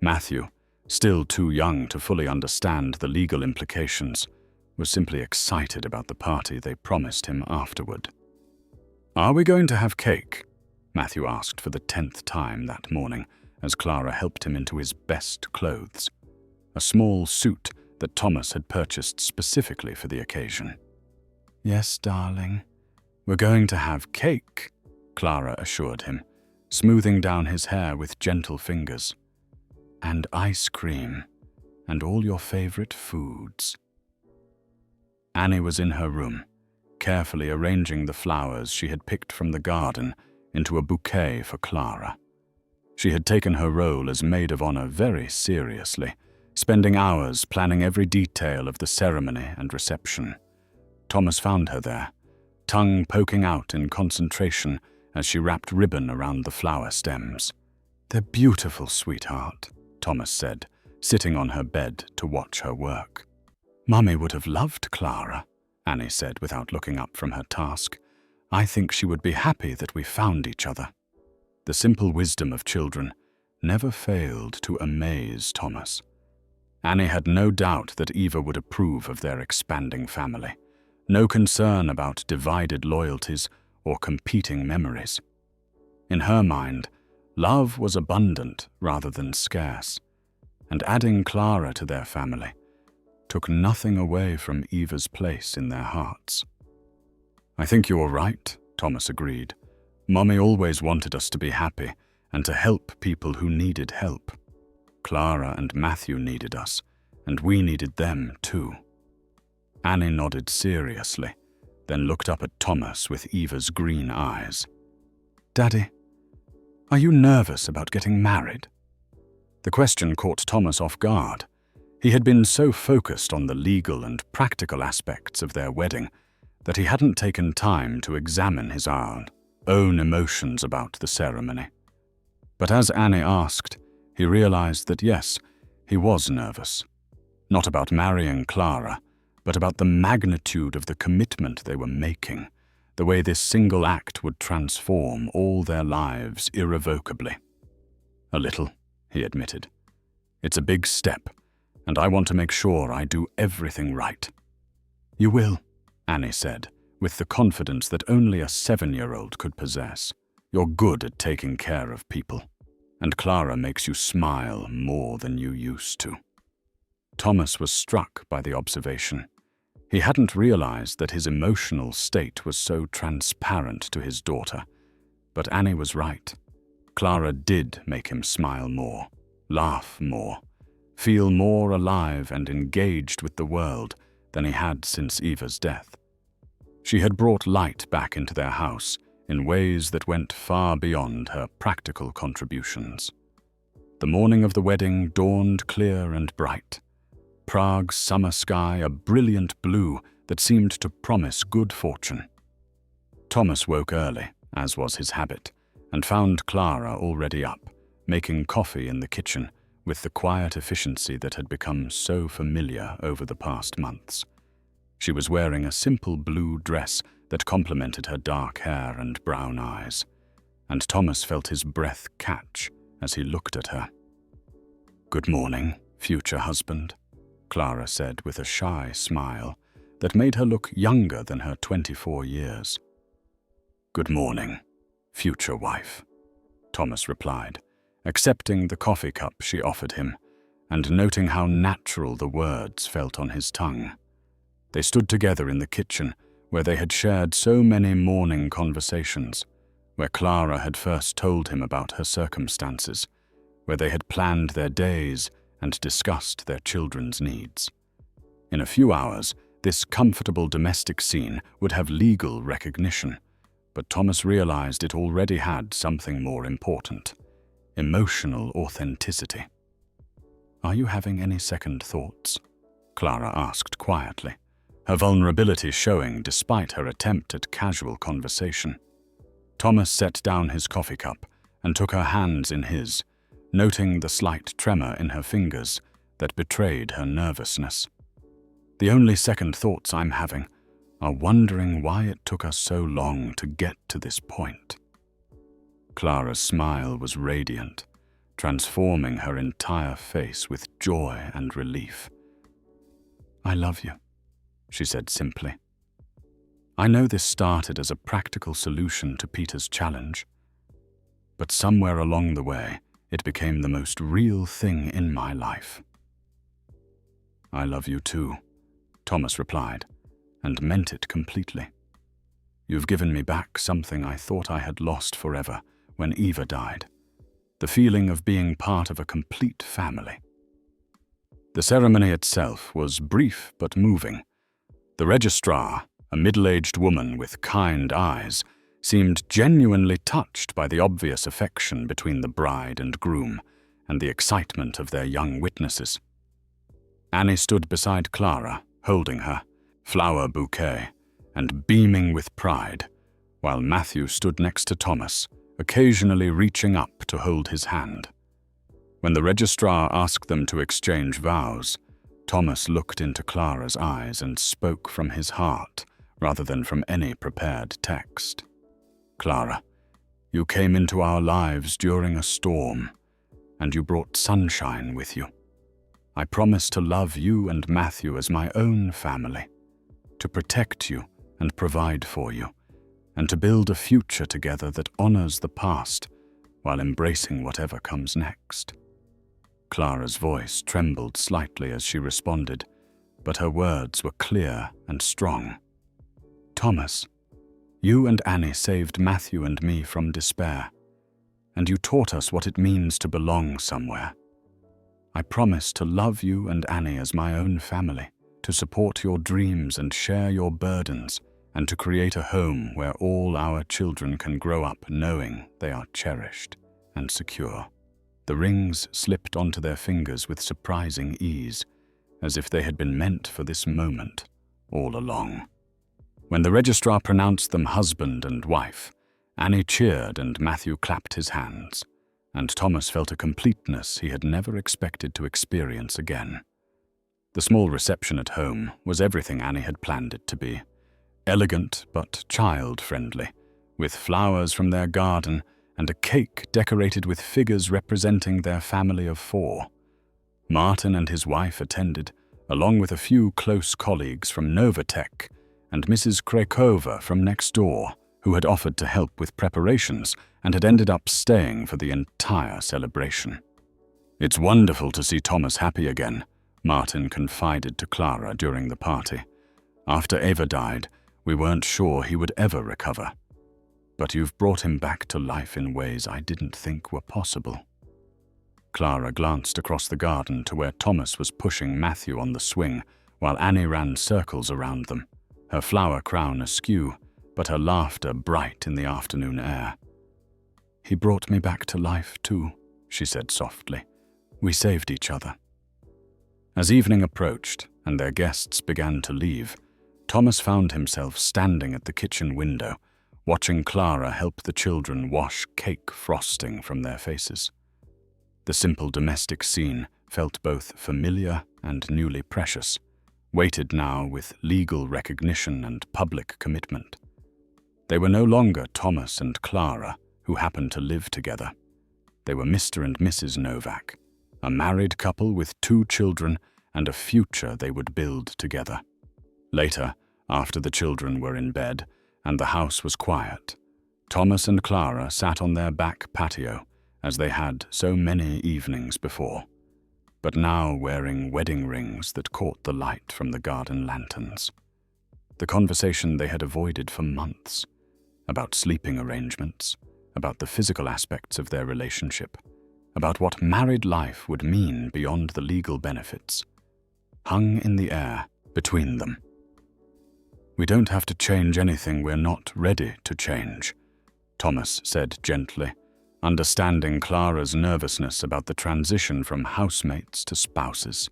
Matthew, still too young to fully understand the legal implications, was simply excited about the party they promised him afterward. "Are we going to have cake?" Matthew asked for the 10th time that morning, as Clara helped him into his best clothes, a small suit that Thomas had purchased specifically for the occasion. "Yes, darling, we're going to have cake," Clara assured him, smoothing down his hair with gentle fingers. "And ice cream, and all your favorite foods." Annie was in her room, carefully arranging the flowers she had picked from the garden into a bouquet for Clara. She had taken her role as maid of honor very seriously, spending hours planning every detail of the ceremony and reception. Thomas found her there, tongue poking out in concentration as she wrapped ribbon around the flower stems. "They're beautiful, sweetheart," Thomas said, sitting on her bed to watch her work. "Mummy would have loved Clara," Annie said without looking up from her task. "I think she would be happy that we found each other." The simple wisdom of children never failed to amaze Thomas. Annie had no doubt that Eva would approve of their expanding family, no concern about divided loyalties or competing memories. In her mind, love was abundant rather than scarce, and adding Clara to their family took nothing away from Eva's place in their hearts. "I think you're right," Thomas agreed. "Mummy always wanted us to be happy and to help people who needed help. Clara and Matthew needed us, and we needed them too." Annie nodded seriously, then looked up at Thomas with Eva's green eyes. "Daddy, are you nervous about getting married?" The question caught Thomas off guard. He had been so focused on the legal and practical aspects of their wedding that he hadn't taken time to examine his own emotions about the ceremony. But as Annie asked, he realized that yes, he was nervous. Not about marrying Clara, but about the magnitude of the commitment they were making, the way this single act would transform all their lives irrevocably. "A little," he admitted. "It's a big step, and I want to make sure I do everything right." "You will," Annie said, with the confidence that only a 7-year-old could possess. "You're good at taking care of people, and Clara makes you smile more than you used to." Thomas was struck by the observation. He hadn't realized that his emotional state was so transparent to his daughter. But Annie was right. Clara did make him smile more, laugh more, feel more alive and engaged with the world than he had since Eva's death. She had brought light back into their house in ways that went far beyond her practical contributions. The morning of the wedding dawned clear and bright. Prague's summer sky a brilliant blue that seemed to promise good fortune. Thomas woke early, as was his habit, and found Clara already up, making coffee in the kitchen with the quiet efficiency that had become so familiar over the past months. She was wearing a simple blue dress that complemented her dark hair and brown eyes, and Thomas felt his breath catch as he looked at her. "Good morning, future husband," Clara said with a shy smile that made her look younger than her 24 years. "Good morning, future wife," Thomas replied, accepting the coffee cup she offered him and noting how natural the words felt on his tongue. They stood together in the kitchen where they had shared so many morning conversations, where Clara had first told him about her circumstances, where they had planned their days and discussed their children's needs. In a few hours, this comfortable domestic scene would have legal recognition, but Thomas realized it already had something more important: emotional authenticity. "Are you having any second thoughts?" Clara asked quietly, her vulnerability showing despite her attempt at casual conversation. Thomas set down his coffee cup and took her hands in his, noting the slight tremor in her fingers that betrayed her nervousness. "The only second thoughts I'm having are wondering why it took us so long to get to this point." Clara's smile was radiant, transforming her entire face with joy and relief. "I love you," she said simply. "I know this started as a practical solution to Peter's challenge, but somewhere along the way, it became the most real thing in my life." "I love you too," Thomas replied, and meant it completely. "You've given me back something I thought I had lost forever when Eva died, the feeling of being part of a complete family." The ceremony itself was brief but moving. The registrar, a middle-aged woman with kind eyes, seemed genuinely touched by the obvious affection between the bride and groom and the excitement of their young witnesses. Annie stood beside Clara, holding her, flower bouquet, and beaming with pride, while Matthew stood next to Thomas, occasionally reaching up to hold his hand. When the registrar asked them to exchange vows, Thomas looked into Clara's eyes and spoke from his heart rather than from any prepared text. "Clara, you came into our lives during a storm, and you brought sunshine with you. I promise to love you and Matthew as my own family, to protect you and provide for you, and to build a future together that honors the past while embracing whatever comes next." Clara's voice trembled slightly as she responded, but her words were clear and strong. "Thomas, you and Annie saved Matthew and me from despair, and you taught us what it means to belong somewhere. I promise to love you and Annie as my own family, to support your dreams and share your burdens, and to create a home where all our children can grow up knowing they are cherished and secure. The rings slipped onto their fingers with surprising ease, as if they had been meant for this moment all along. When the registrar pronounced them husband and wife, Annie cheered and Matthew clapped his hands, and Thomas felt a completeness he had never expected to experience again. The small reception at home was everything Annie had planned it to be. Elegant but child-friendly, with flowers from their garden and a cake decorated with figures representing their family of 4. Martin and his wife attended, along with a few close colleagues from Novatech and Mrs. Krakova from next door, who had offered to help with preparations and had ended up staying for the entire celebration. "It's wonderful to see Thomas happy again," Martin confided to Clara during the party. "After Eva died, we weren't sure he would ever recover. But you've brought him back to life in ways I didn't think were possible." Clara glanced across the garden to where Thomas was pushing Matthew on the swing, while Annie ran circles around them, her flower crown askew, but her laughter bright in the afternoon air. "He brought me back to life too," she said softly. "We saved each other." As evening approached and their guests began to leave, Thomas found himself standing at the kitchen window, watching Clara help the children wash cake frosting from their faces. The simple domestic scene felt both familiar and newly precious, weighted now with legal recognition and public commitment. They were no longer Thomas and Clara, who happened to live together. They were Mr. and Mrs. Novak, a married couple with 2 children and a future they would build together. Later, after the children were in bed and the house was quiet, Thomas and Clara sat on their back patio as they had so many evenings before, but now wearing wedding rings that caught the light from the garden lanterns. The conversation they had avoided for months, about sleeping arrangements, about the physical aspects of their relationship, about what married life would mean beyond the legal benefits, hung in the air between them. "We don't have to change anything we're not ready to change," Thomas said gently, understanding Clara's nervousness about the transition from housemates to spouses.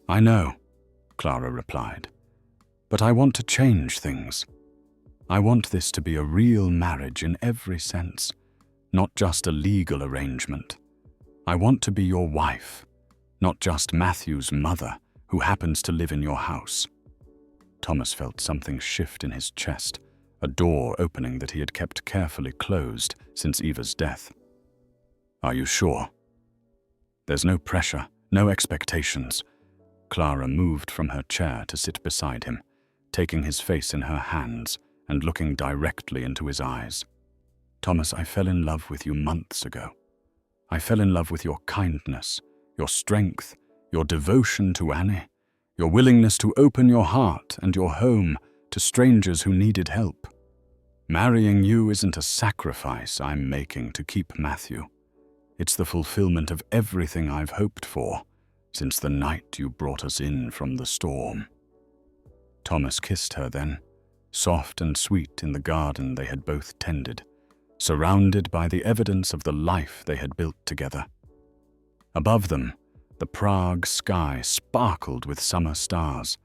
"I know," Clara replied, "but I want to change things. I want this to be a real marriage in every sense, not just a legal arrangement. I want to be your wife, not just Matthew's mother who happens to live in your house." Thomas felt something shift in his chest, a door opening that he had kept carefully closed since Eva's death. "Are you sure?" "There's no pressure, no expectations." Clara moved from her chair to sit beside him, taking his face in her hands and looking directly into his eyes. "Thomas, I fell in love with you months ago. I fell in love with your kindness, your strength, your devotion to Annie, your willingness to open your heart and your home to strangers who needed help. Marrying you isn't a sacrifice I'm making to keep Matthew. It's the fulfillment of everything I've hoped for since the night you brought us in from the storm." Thomas kissed her then, soft and sweet in the garden they had both tended, surrounded by the evidence of the life they had built together. Above them, the Prague sky sparkled with summer stars,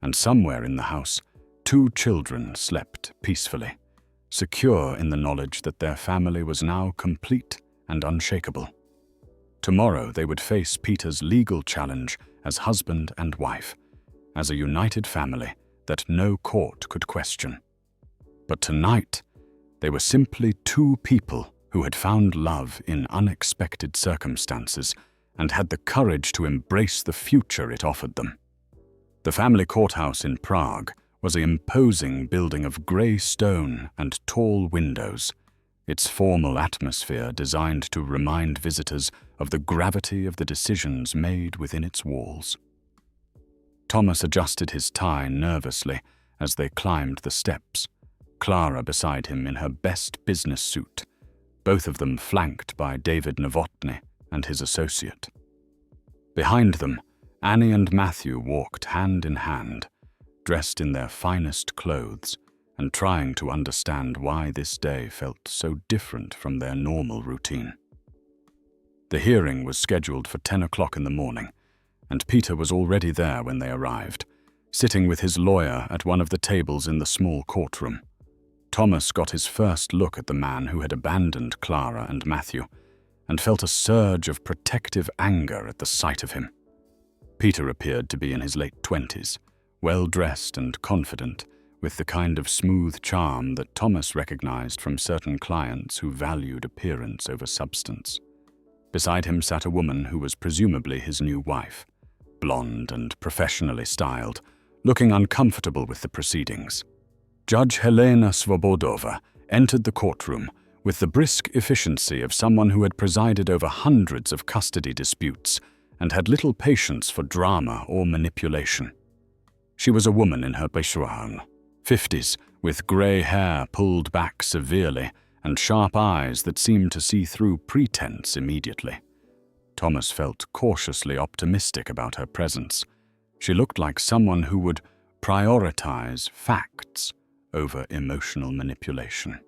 and somewhere in the house, 2 children slept peacefully, secure in the knowledge that their family was now complete and unshakable. Tomorrow they would face Peter's legal challenge as husband and wife, as a united family that no court could question. But tonight, they were simply 2 people who had found love in unexpected circumstances and had the courage to embrace the future it offered them. The family courthouse in Prague was an imposing building of grey stone and tall windows, its formal atmosphere designed to remind visitors of the gravity of the decisions made within its walls. Thomas adjusted his tie nervously as they climbed the steps, Clara beside him in her best business suit, both of them flanked by David Novotny and his associate. Behind them, Annie and Matthew walked hand in hand, dressed in their finest clothes, and trying to understand why this day felt so different from their normal routine. The hearing was scheduled for 10 o'clock in the morning, and Peter was already there when they arrived, sitting with his lawyer at one of the tables in the small courtroom. Thomas got his first look at the man who had abandoned Clara and Matthew, and felt a surge of protective anger at the sight of him. Peter appeared to be in his late 20s, well-dressed and confident, with the kind of smooth charm that Thomas recognized from certain clients who valued appearance over substance. Beside him sat a woman who was presumably his new wife, blonde and professionally styled, looking uncomfortable with the proceedings. Judge Helena Svobodova entered the courtroom with the brisk efficiency of someone who had presided over hundreds of custody disputes and had little patience for drama or manipulation. She was a woman in her 50s, with grey hair pulled back severely and sharp eyes that seemed to see through pretense immediately. Thomas felt cautiously optimistic about her presence. She looked like someone who would prioritize facts over emotional manipulation.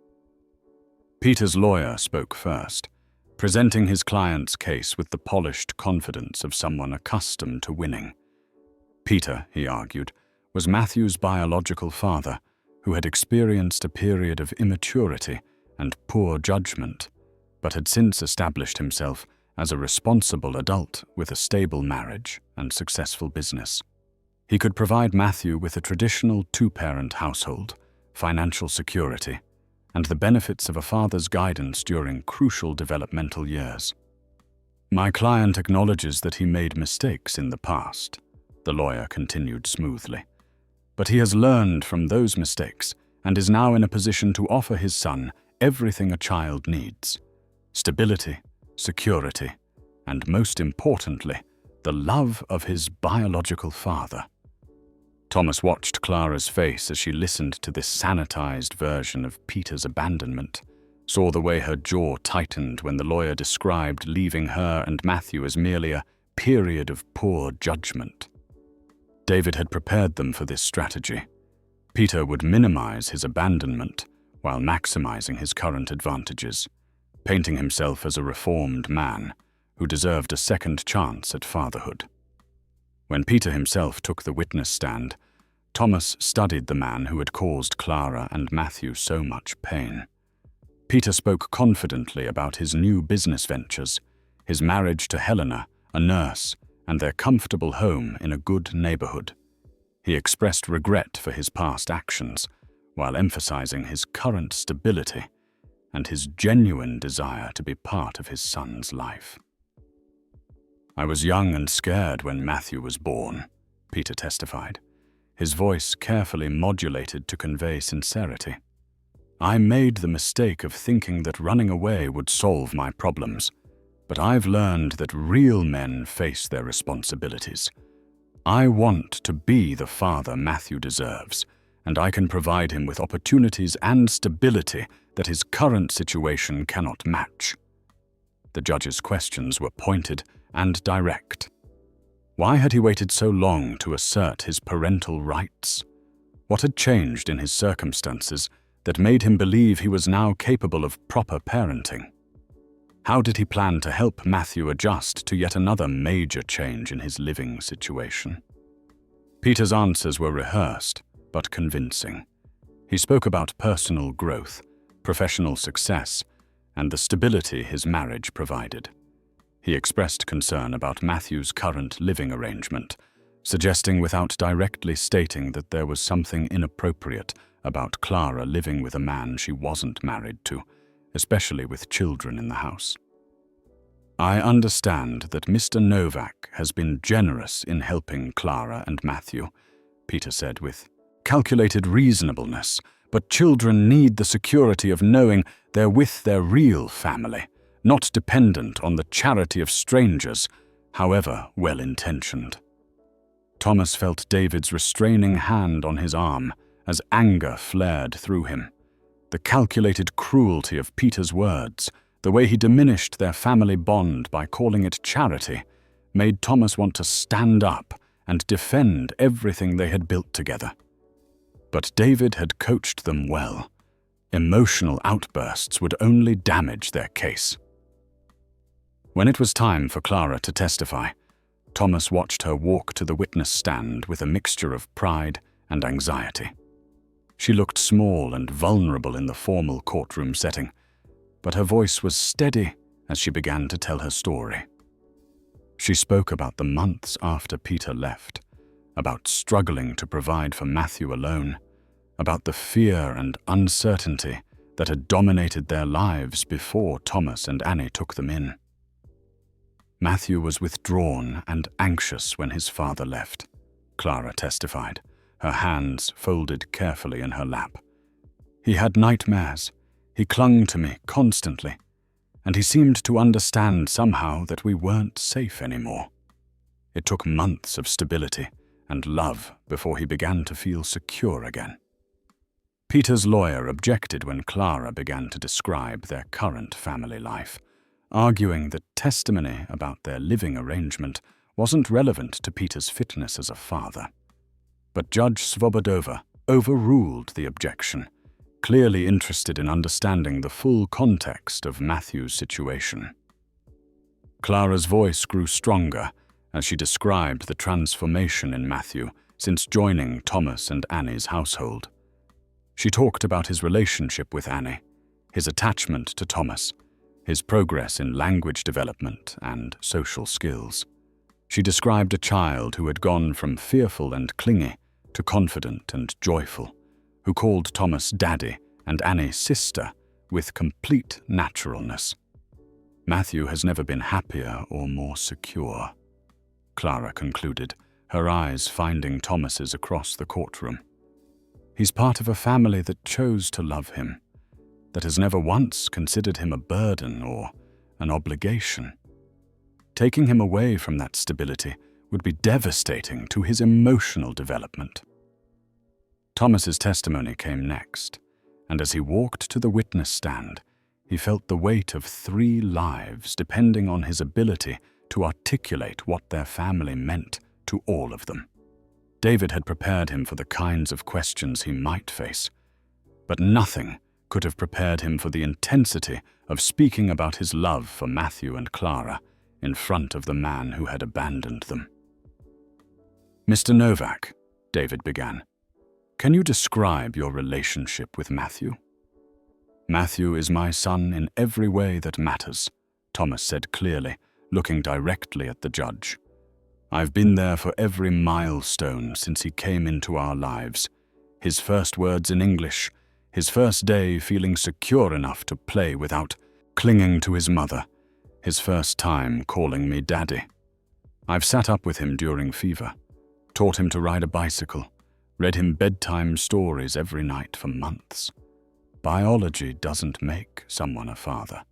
Peter's lawyer spoke first, presenting his client's case with the polished confidence of someone accustomed to winning. Peter, he argued, was Matthew's biological father, who had experienced a period of immaturity and poor judgment, but had since established himself as a responsible adult with a stable marriage and successful business. He could provide Matthew with a traditional two-parent household, financial security, and the benefits of a father's guidance during crucial developmental years. My client acknowledges that he made mistakes in the past, the lawyer continued smoothly, but he has learned from those mistakes and is now in a position to offer his son everything a child needs: stability, security, and most importantly, the love of his biological father. Thomas watched Clara's face as she listened to this sanitized version of Peter's abandonment, saw the way her jaw tightened when the lawyer described leaving her and Matthew as merely a period of poor judgment. David had prepared them for this strategy. Peter would minimize his abandonment while maximizing his current advantages, painting himself as a reformed man who deserved a second chance at fatherhood. When Peter himself took the witness stand, Thomas studied the man who had caused Clara and Matthew so much pain. Peter spoke confidently about his new business ventures, his marriage to Helena, a nurse, and their comfortable home in a good neighborhood. He expressed regret for his past actions, while emphasizing his current stability and his genuine desire to be part of his son's life. "I was young and scared when Matthew was born," Peter testified, his voice carefully modulated to convey sincerity. "I made the mistake of thinking that running away would solve my problems, but I've learned that real men face their responsibilities. I want to be the father Matthew deserves, and I can provide him with opportunities and stability that his current situation cannot match." The judge's questions were pointed and direct. Why had he waited so long to assert his parental rights? What had changed in his circumstances that made him believe he was now capable of proper parenting? How did he plan to help Matthew adjust to yet another major change in his living situation? Peter's answers were rehearsed, but convincing. He spoke about personal growth, professional success, and the stability his marriage provided. He expressed concern about Matthew's current living arrangement, suggesting without directly stating that there was something inappropriate about Clara living with a man she wasn't married to, especially with children in the house. "I understand that Mr. Novak has been generous in helping Clara and Matthew," Peter said with calculated reasonableness, "but children need the security of knowing they're with their real family, not dependent on the charity of strangers, however well-intentioned." Thomas felt David's restraining hand on his arm as anger flared through him. The calculated cruelty of Peter's words, the way he diminished their family bond by calling it charity, made Thomas want to stand up and defend everything they had built together. But David had coached them well. Emotional outbursts would only damage their case. When it was time for Clara to testify, Thomas watched her walk to the witness stand with a mixture of pride and anxiety. She looked small and vulnerable in the formal courtroom setting, but her voice was steady as she began to tell her story. She spoke about the months after Peter left, about struggling to provide for Matthew alone, about the fear and uncertainty that had dominated their lives before Thomas and Annie took them in. Matthew was withdrawn and anxious when his father left, Clara testified, her hands folded carefully in her lap. He had nightmares. He clung to me constantly, and he seemed to understand somehow that we weren't safe anymore. It took months of stability and love before he began to feel secure again. Peter's lawyer objected when Clara began to describe their current family life, arguing that testimony about their living arrangement wasn't relevant to Peter's fitness as a father. But Judge Svobodova overruled the objection, clearly interested in understanding the full context of Matthew's situation. Clara's voice grew stronger as she described the transformation in Matthew since joining Thomas and Annie's household. She talked about his relationship with Annie, his attachment to Thomas, his progress in language development and social skills. She described a child who had gone from fearful and clingy to confident and joyful, who called Thomas Daddy and Annie Sister with complete naturalness. Matthew has never been happier or more secure, Clara concluded, her eyes finding Thomas's across the courtroom. He's part of a family that chose to love him, that has never once considered him a burden or an obligation. Taking him away from that stability would be devastating to his emotional development. Thomas's testimony came next, and as he walked to the witness stand, he felt the weight of 3 lives depending on his ability to articulate what their family meant to all of them. David had prepared him for the kinds of questions he might face, but nothing could have prepared him for the intensity of speaking about his love for Matthew and Clara in front of the man who had abandoned them. "Mr. Novak," David began, "can you describe your relationship with Matthew?" "Matthew is my son in every way that matters," Thomas said clearly, looking directly at the judge. "I've been there for every milestone since he came into our lives. His first words in English, his first day feeling secure enough to play without clinging to his mother, his first time calling me Daddy. I've sat up with him during fever, taught him to ride a bicycle, read him bedtime stories every night for months. Biology doesn't make someone a father.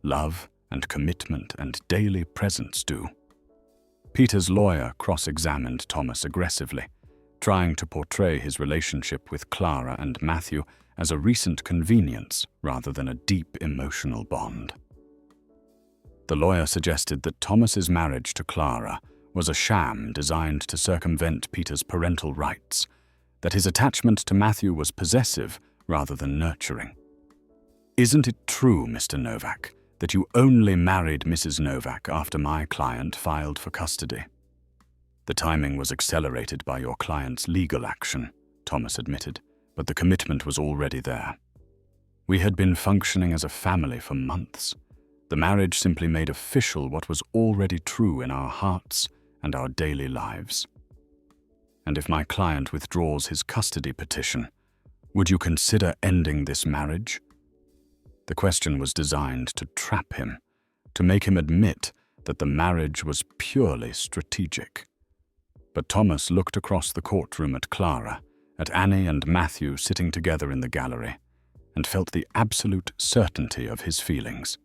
Love and commitment and daily presence do." Peter's lawyer cross-examined Thomas aggressively, trying to portray his relationship with Clara and Matthew as a recent convenience rather than a deep emotional bond. The lawyer suggested that Thomas's marriage to Clara was a sham designed to circumvent Peter's parental rights, that his attachment to Matthew was possessive rather than nurturing. "Isn't it true, Mr. Novak, that you only married Mrs. Novak after my client filed for custody?" "The timing was accelerated by your client's legal action," Thomas admitted, "but the commitment was already there. We had been functioning as a family for months. The marriage simply made official what was already true in our hearts and our daily lives. And if my client withdraws his custody petition, would you consider ending this marriage?" The question was designed to trap him, to make him admit that the marriage was purely strategic. But Thomas looked across the courtroom at Clara, at Annie and Matthew sitting together in the gallery, and felt the absolute certainty of his feelings.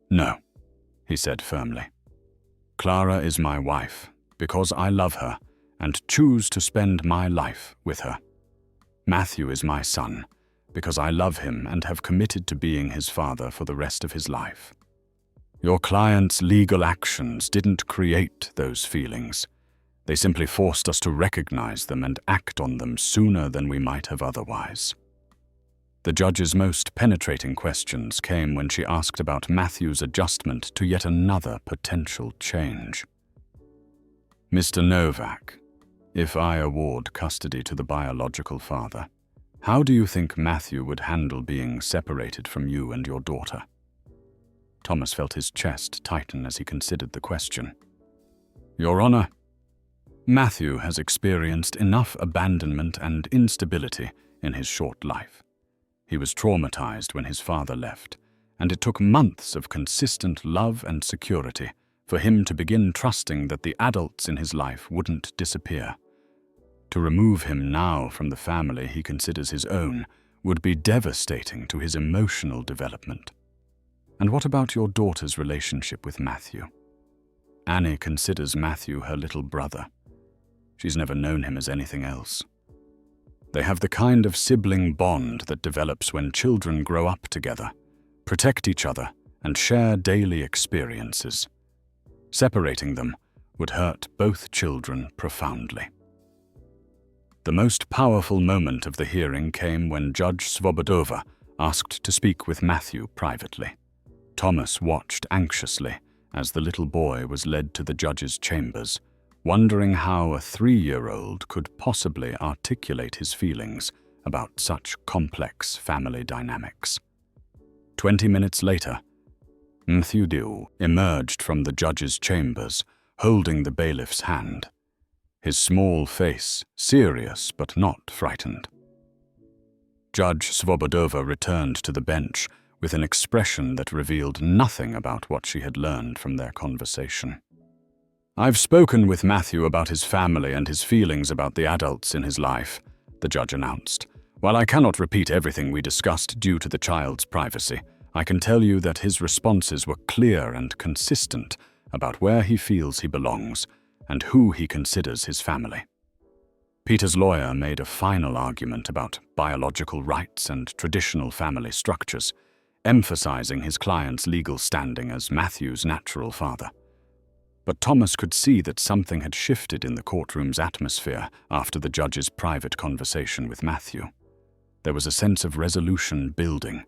"No," he said firmly. "Clara is my wife because I love her and choose to spend my life with her. Matthew is my son because I love him and have committed to being his father for the rest of his life. Your client's legal actions didn't create those feelings. They simply forced us to recognize them and act on them sooner than we might have otherwise. The judge's most penetrating questions came when she asked about Matthew's adjustment to yet another potential change. Mr. Novak, if I award custody to the biological father, how do you think Matthew would handle being separated from you and your daughter? Thomas felt his chest tighten as he considered the question. Your Honor, Matthew has experienced enough abandonment and instability in his short life. He was traumatized when his father left, and it took months of consistent love and security for him to begin trusting that the adults in his life wouldn't disappear. To remove him now from the family he considers his own would be devastating to his emotional development. And what about your daughter's relationship with Matthew? Annie considers Matthew her little brother. She's never known him as anything else. They have the kind of sibling bond that develops when children grow up together, protect each other, and share daily experiences. Separating them would hurt both children profoundly. The most powerful moment of the hearing came when Judge Svobodova asked to speak with Matthew privately. Thomas watched anxiously as the little boy was led to the judge's chambers, wondering how a 3-year-old could possibly articulate his feelings about such complex family dynamics. 20 minutes later, Mthudeu emerged from the judge's chambers, holding the bailiff's hand, his small face serious but not frightened. Judge Svobodova returned to the bench with an expression that revealed nothing about what she had learned from their conversation. I've spoken with Matthew about his family and his feelings about the adults in his life, the judge announced. While I cannot repeat everything we discussed due to the child's privacy, I can tell you that his responses were clear and consistent about where he feels he belongs and who he considers his family. Peter's lawyer made a final argument about biological rights and traditional family structures, emphasizing his client's legal standing as Matthew's natural father. But Thomas could see that something had shifted in the courtroom's atmosphere after the judge's private conversation with Matthew. There was a sense of resolution building,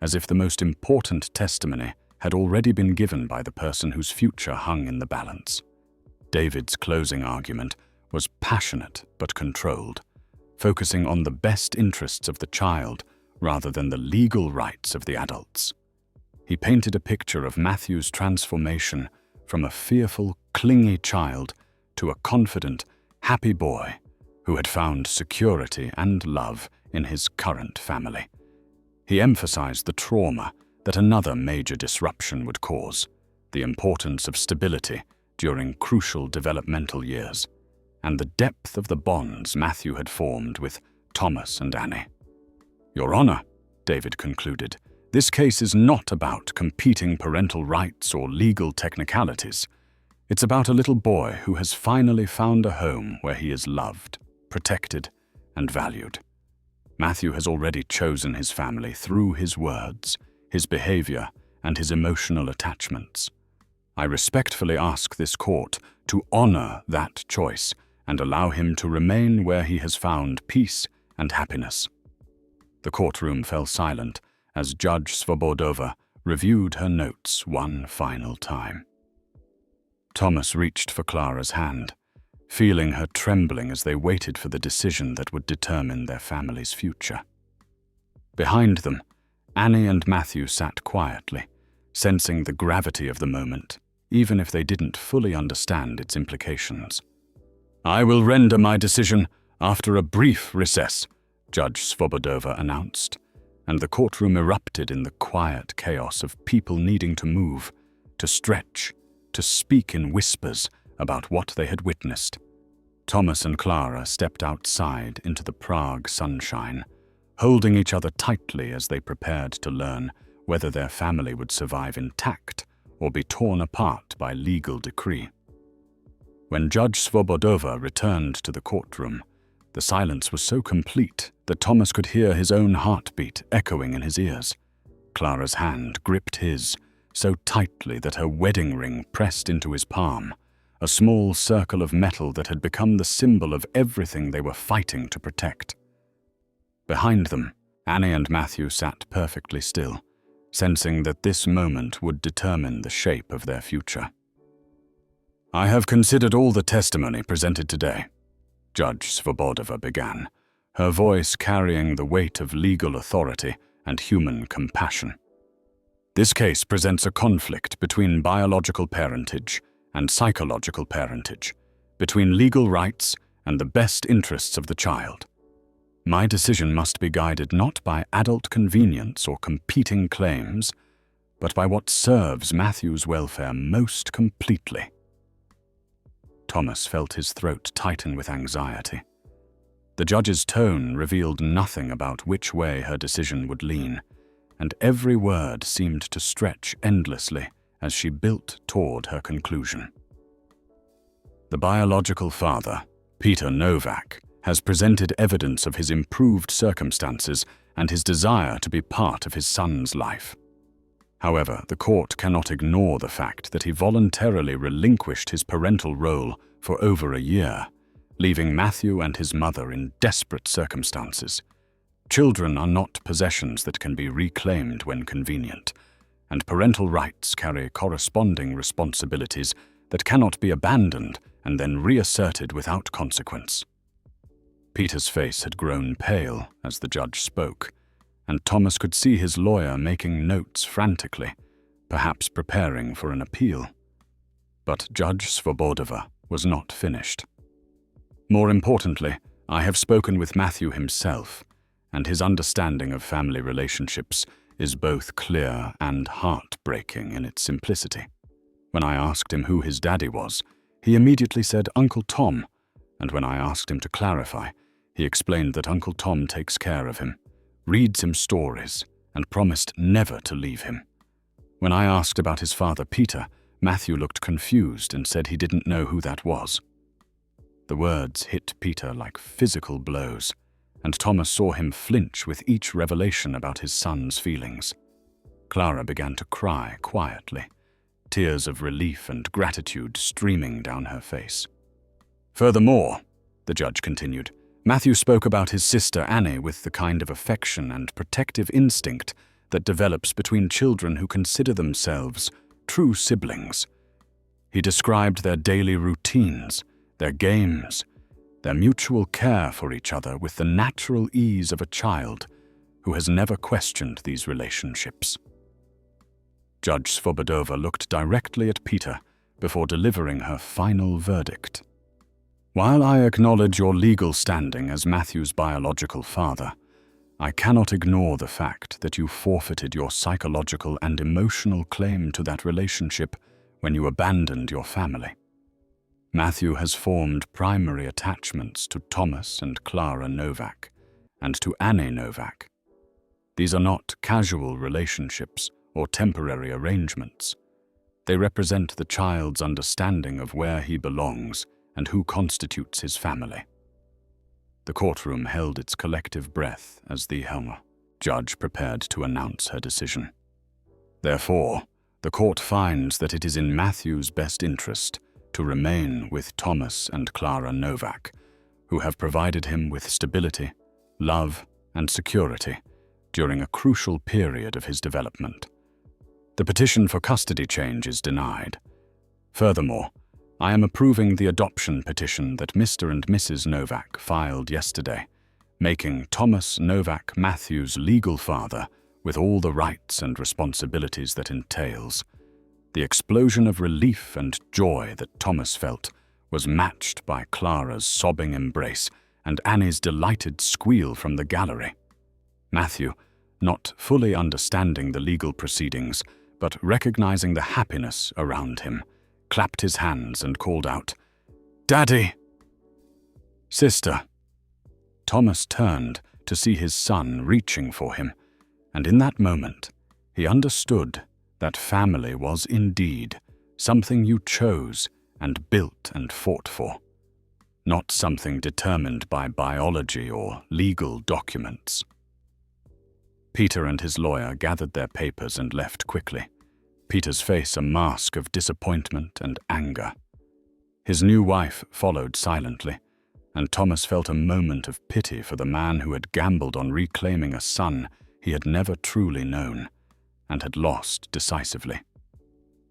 as if the most important testimony had already been given by the person whose future hung in the balance. David's closing argument was passionate but controlled, focusing on the best interests of the child rather than the legal rights of the adults. He painted a picture of Matthew's transformation from a fearful, clingy child to a confident, happy boy who had found security and love in his current family. He emphasized the trauma that another major disruption would cause, the importance of stability during crucial developmental years, and the depth of the bonds Matthew had formed with Thomas and Annie. Your Honor, David concluded, this case is not about competing parental rights or legal technicalities. It's about a little boy who has finally found a home where he is loved, protected, and valued. Matthew has already chosen his family through his words, his behavior, and his emotional attachments. I respectfully ask this court to honor that choice and allow him to remain where he has found peace and happiness. The courtroom fell silent as Judge Svobodova reviewed her notes one final time. Thomas reached for Clara's hand, feeling her trembling as they waited for the decision that would determine their family's future. Behind them, Annie and Matthew sat quietly, sensing the gravity of the moment, even if they didn't fully understand its implications. I will render my decision after a brief recess, Judge Svobodova announced, and the courtroom erupted in the quiet chaos of people needing to move, to stretch, to speak in whispers about what they had witnessed. Thomas and Clara stepped outside into the Prague sunshine, holding each other tightly as they prepared to learn whether their family would survive intact or be torn apart by legal decree. When Judge Svobodova returned to the courtroom, the silence was so complete that Thomas could hear his own heartbeat echoing in his ears. Clara's hand gripped his so tightly that her wedding ring pressed into his palm, a small circle of metal that had become the symbol of everything they were fighting to protect. Behind them, Annie and Matthew sat perfectly still, sensing that this moment would determine the shape of their future. "I have considered all the testimony presented today," Judge Svobodova began, her voice carrying the weight of legal authority and human compassion. "This case presents a conflict between biological parentage and psychological parentage, between legal rights and the best interests of the child. My decision must be guided not by adult convenience or competing claims, but by what serves Matthew's welfare most completely." Thomas felt his throat tighten with anxiety. The judge's tone revealed nothing about which way her decision would lean, and every word seemed to stretch endlessly as she built toward her conclusion. "The biological father, Peter Novak, has presented evidence of his improved circumstances and his desire to be part of his son's life. However, the court cannot ignore the fact that he voluntarily relinquished his parental role for over a year, leaving Matthew and his mother in desperate circumstances. Children are not possessions that can be reclaimed when convenient, and parental rights carry corresponding responsibilities that cannot be abandoned and then reasserted without consequence." Peter's face had grown pale as the judge spoke, and Thomas could see his lawyer making notes frantically, perhaps preparing for an appeal. But Judge Svobodova was not finished. "More importantly, I have spoken with Matthew himself, and his understanding of family relationships is both clear and heartbreaking in its simplicity. When I asked him who his daddy was, he immediately said Uncle Tom, and when I asked him to clarify, he explained that Uncle Tom takes care of him, reads him stories, and promised never to leave him. When I asked about his father Peter, Matthew looked confused and said he didn't know who that was." The words hit Peter like physical blows, and Thomas saw him flinch with each revelation about his son's feelings. Clara began to cry quietly, tears of relief and gratitude streaming down her face. "Furthermore," the judge continued, "Matthew spoke about his sister Annie with the kind of affection and protective instinct that develops between children who consider themselves true siblings. He described their daily routines, their games, their mutual care for each other with the natural ease of a child who has never questioned these relationships." Judge Svobodova looked directly at Peter before delivering her final verdict. "While I acknowledge your legal standing as Matthew's biological father, I cannot ignore the fact that you forfeited your psychological and emotional claim to that relationship when you abandoned your family. Matthew has formed primary attachments to Thomas and Clara Novak, and to Annie Novak. These are not casual relationships or temporary arrangements. They represent the child's understanding of where he belongs and who constitutes his family." The courtroom held its collective breath as the judge prepared to announce her decision. "Therefore, the court finds that it is in Matthew's best interest to remain with Thomas and Clara Novak, who have provided him with stability, love, and security during a crucial period of his development. The petition for custody change is denied. Furthermore, I am approving the adoption petition that Mr. and Mrs. Novak filed yesterday, making Thomas Novak Matthew's legal father with all the rights and responsibilities that entails. The explosion of relief and joy that Thomas felt was matched by Clara's sobbing embrace and Annie's delighted squeal from the gallery. Matthew, not fully understanding the legal proceedings, but recognizing the happiness around him, clapped his hands and called out, "Daddy!" "Sister!" Thomas turned to see his son reaching for him, and in that moment, he understood that family was indeed something you chose and built and fought for, not something determined by biology or legal documents. Peter and his lawyer gathered their papers and left quickly, Peter's face a mask of disappointment and anger. His new wife followed silently, and Thomas felt a moment of pity for the man who had gambled on reclaiming a son he had never truly known, and had lost decisively.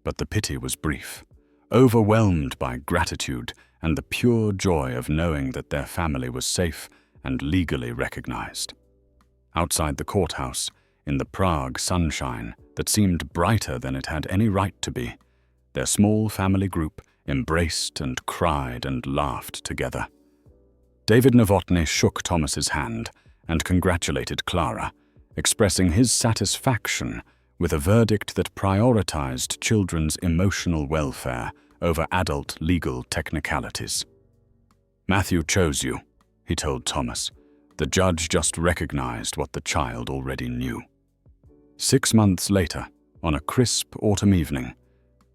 But the pity was brief, overwhelmed by gratitude and the pure joy of knowing that their family was safe and legally recognized. Outside the courthouse, in the Prague sunshine that seemed brighter than it had any right to be, their small family group embraced and cried and laughed together. David Novotny shook Thomas's hand and congratulated Clara, expressing his satisfaction with a verdict that prioritized children's emotional welfare over adult legal technicalities. "Matthew chose you," he told Thomas. "The judge just recognized what the child already knew." 6 months later, on a crisp autumn evening,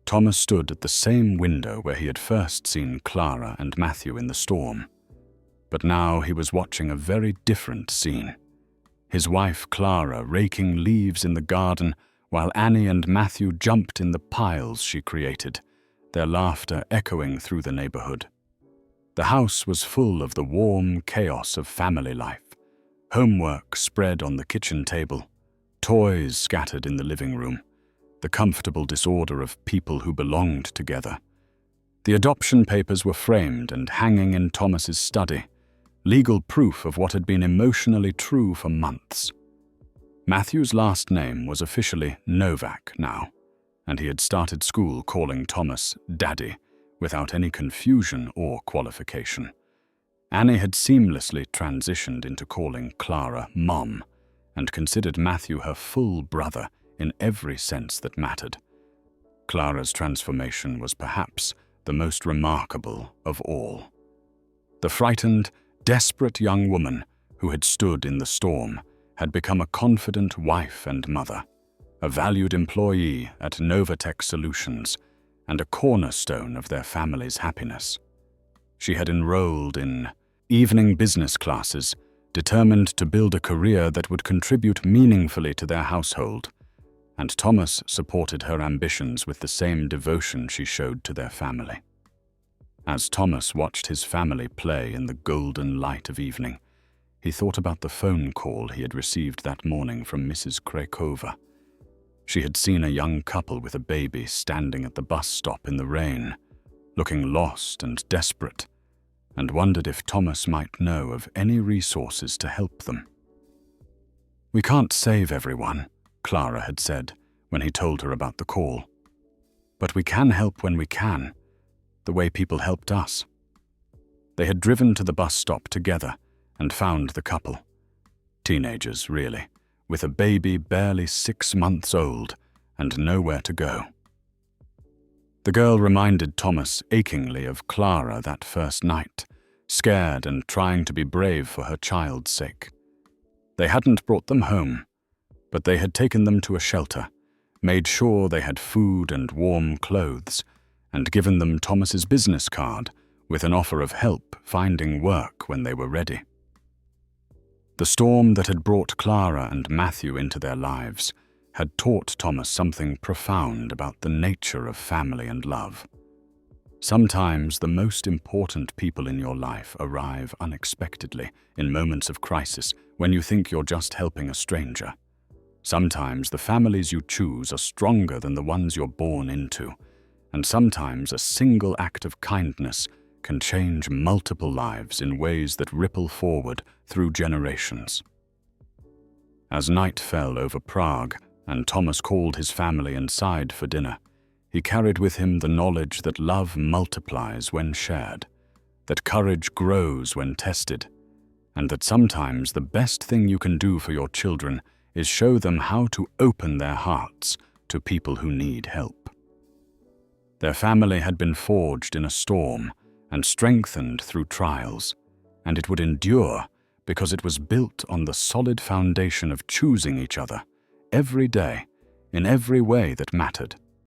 Thomas stood at the same window where he had first seen Clara and Matthew in the storm. But now he was watching a very different scene. His wife Clara raking leaves in the garden while Annie and Matthew jumped in the piles she created, their laughter echoing through the neighborhood. The house was full of the warm chaos of family life. Homework spread on the kitchen table, toys scattered in the living room, the comfortable disorder of people who belonged together. The adoption papers were framed and hanging in Thomas's study, legal proof of what had been emotionally true for months. Matthew's last name was officially Novak now, and he had started school calling Thomas Daddy without any confusion or qualification. Annie had seamlessly transitioned into calling Clara Mom and considered Matthew her full brother in every sense that mattered. Clara's transformation was perhaps the most remarkable of all. The frightened, desperate young woman who had stood in the storm had become a confident wife and mother, a valued employee at Novatech Solutions, and a cornerstone of their family's happiness. She had enrolled in evening business classes, determined to build a career that would contribute meaningfully to their household, and Thomas supported her ambitions with the same devotion she showed to their family. As Thomas watched his family play in the golden light of evening, he thought about the phone call he had received that morning from Mrs. Krakova. She had seen a young couple with a baby standing at the bus stop in the rain, looking lost and desperate, and wondered if Thomas might know of any resources to help them. "We can't save everyone," Clara had said when he told her about the call. "But we can help when we can, the way people helped us." They had driven to the bus stop together and found the couple. Teenagers, really, with a baby barely 6 months old and nowhere to go. The girl reminded Thomas achingly of Clara that first night, scared and trying to be brave for her child's sake. They hadn't brought them home, but they had taken them to a shelter, made sure they had food and warm clothes, and given them Thomas's business card with an offer of help finding work when they were ready. The storm that had brought Clara and Matthew into their lives had taught Thomas something profound about the nature of family and love. Sometimes the most important people in your life arrive unexpectedly in moments of crisis when you think you're just helping a stranger. Sometimes the families you choose are stronger than the ones you're born into, and sometimes a single act of kindness can change multiple lives in ways that ripple forward through generations. As night fell over Prague and Thomas called his family inside for dinner, he carried with him the knowledge that love multiplies when shared, that courage grows when tested, and that sometimes the best thing you can do for your children is show them how to open their hearts to people who need help. Their family had been forged in a storm and strengthened through trials, and it would endure because it was built on the solid foundation of choosing each other every day in every way that mattered.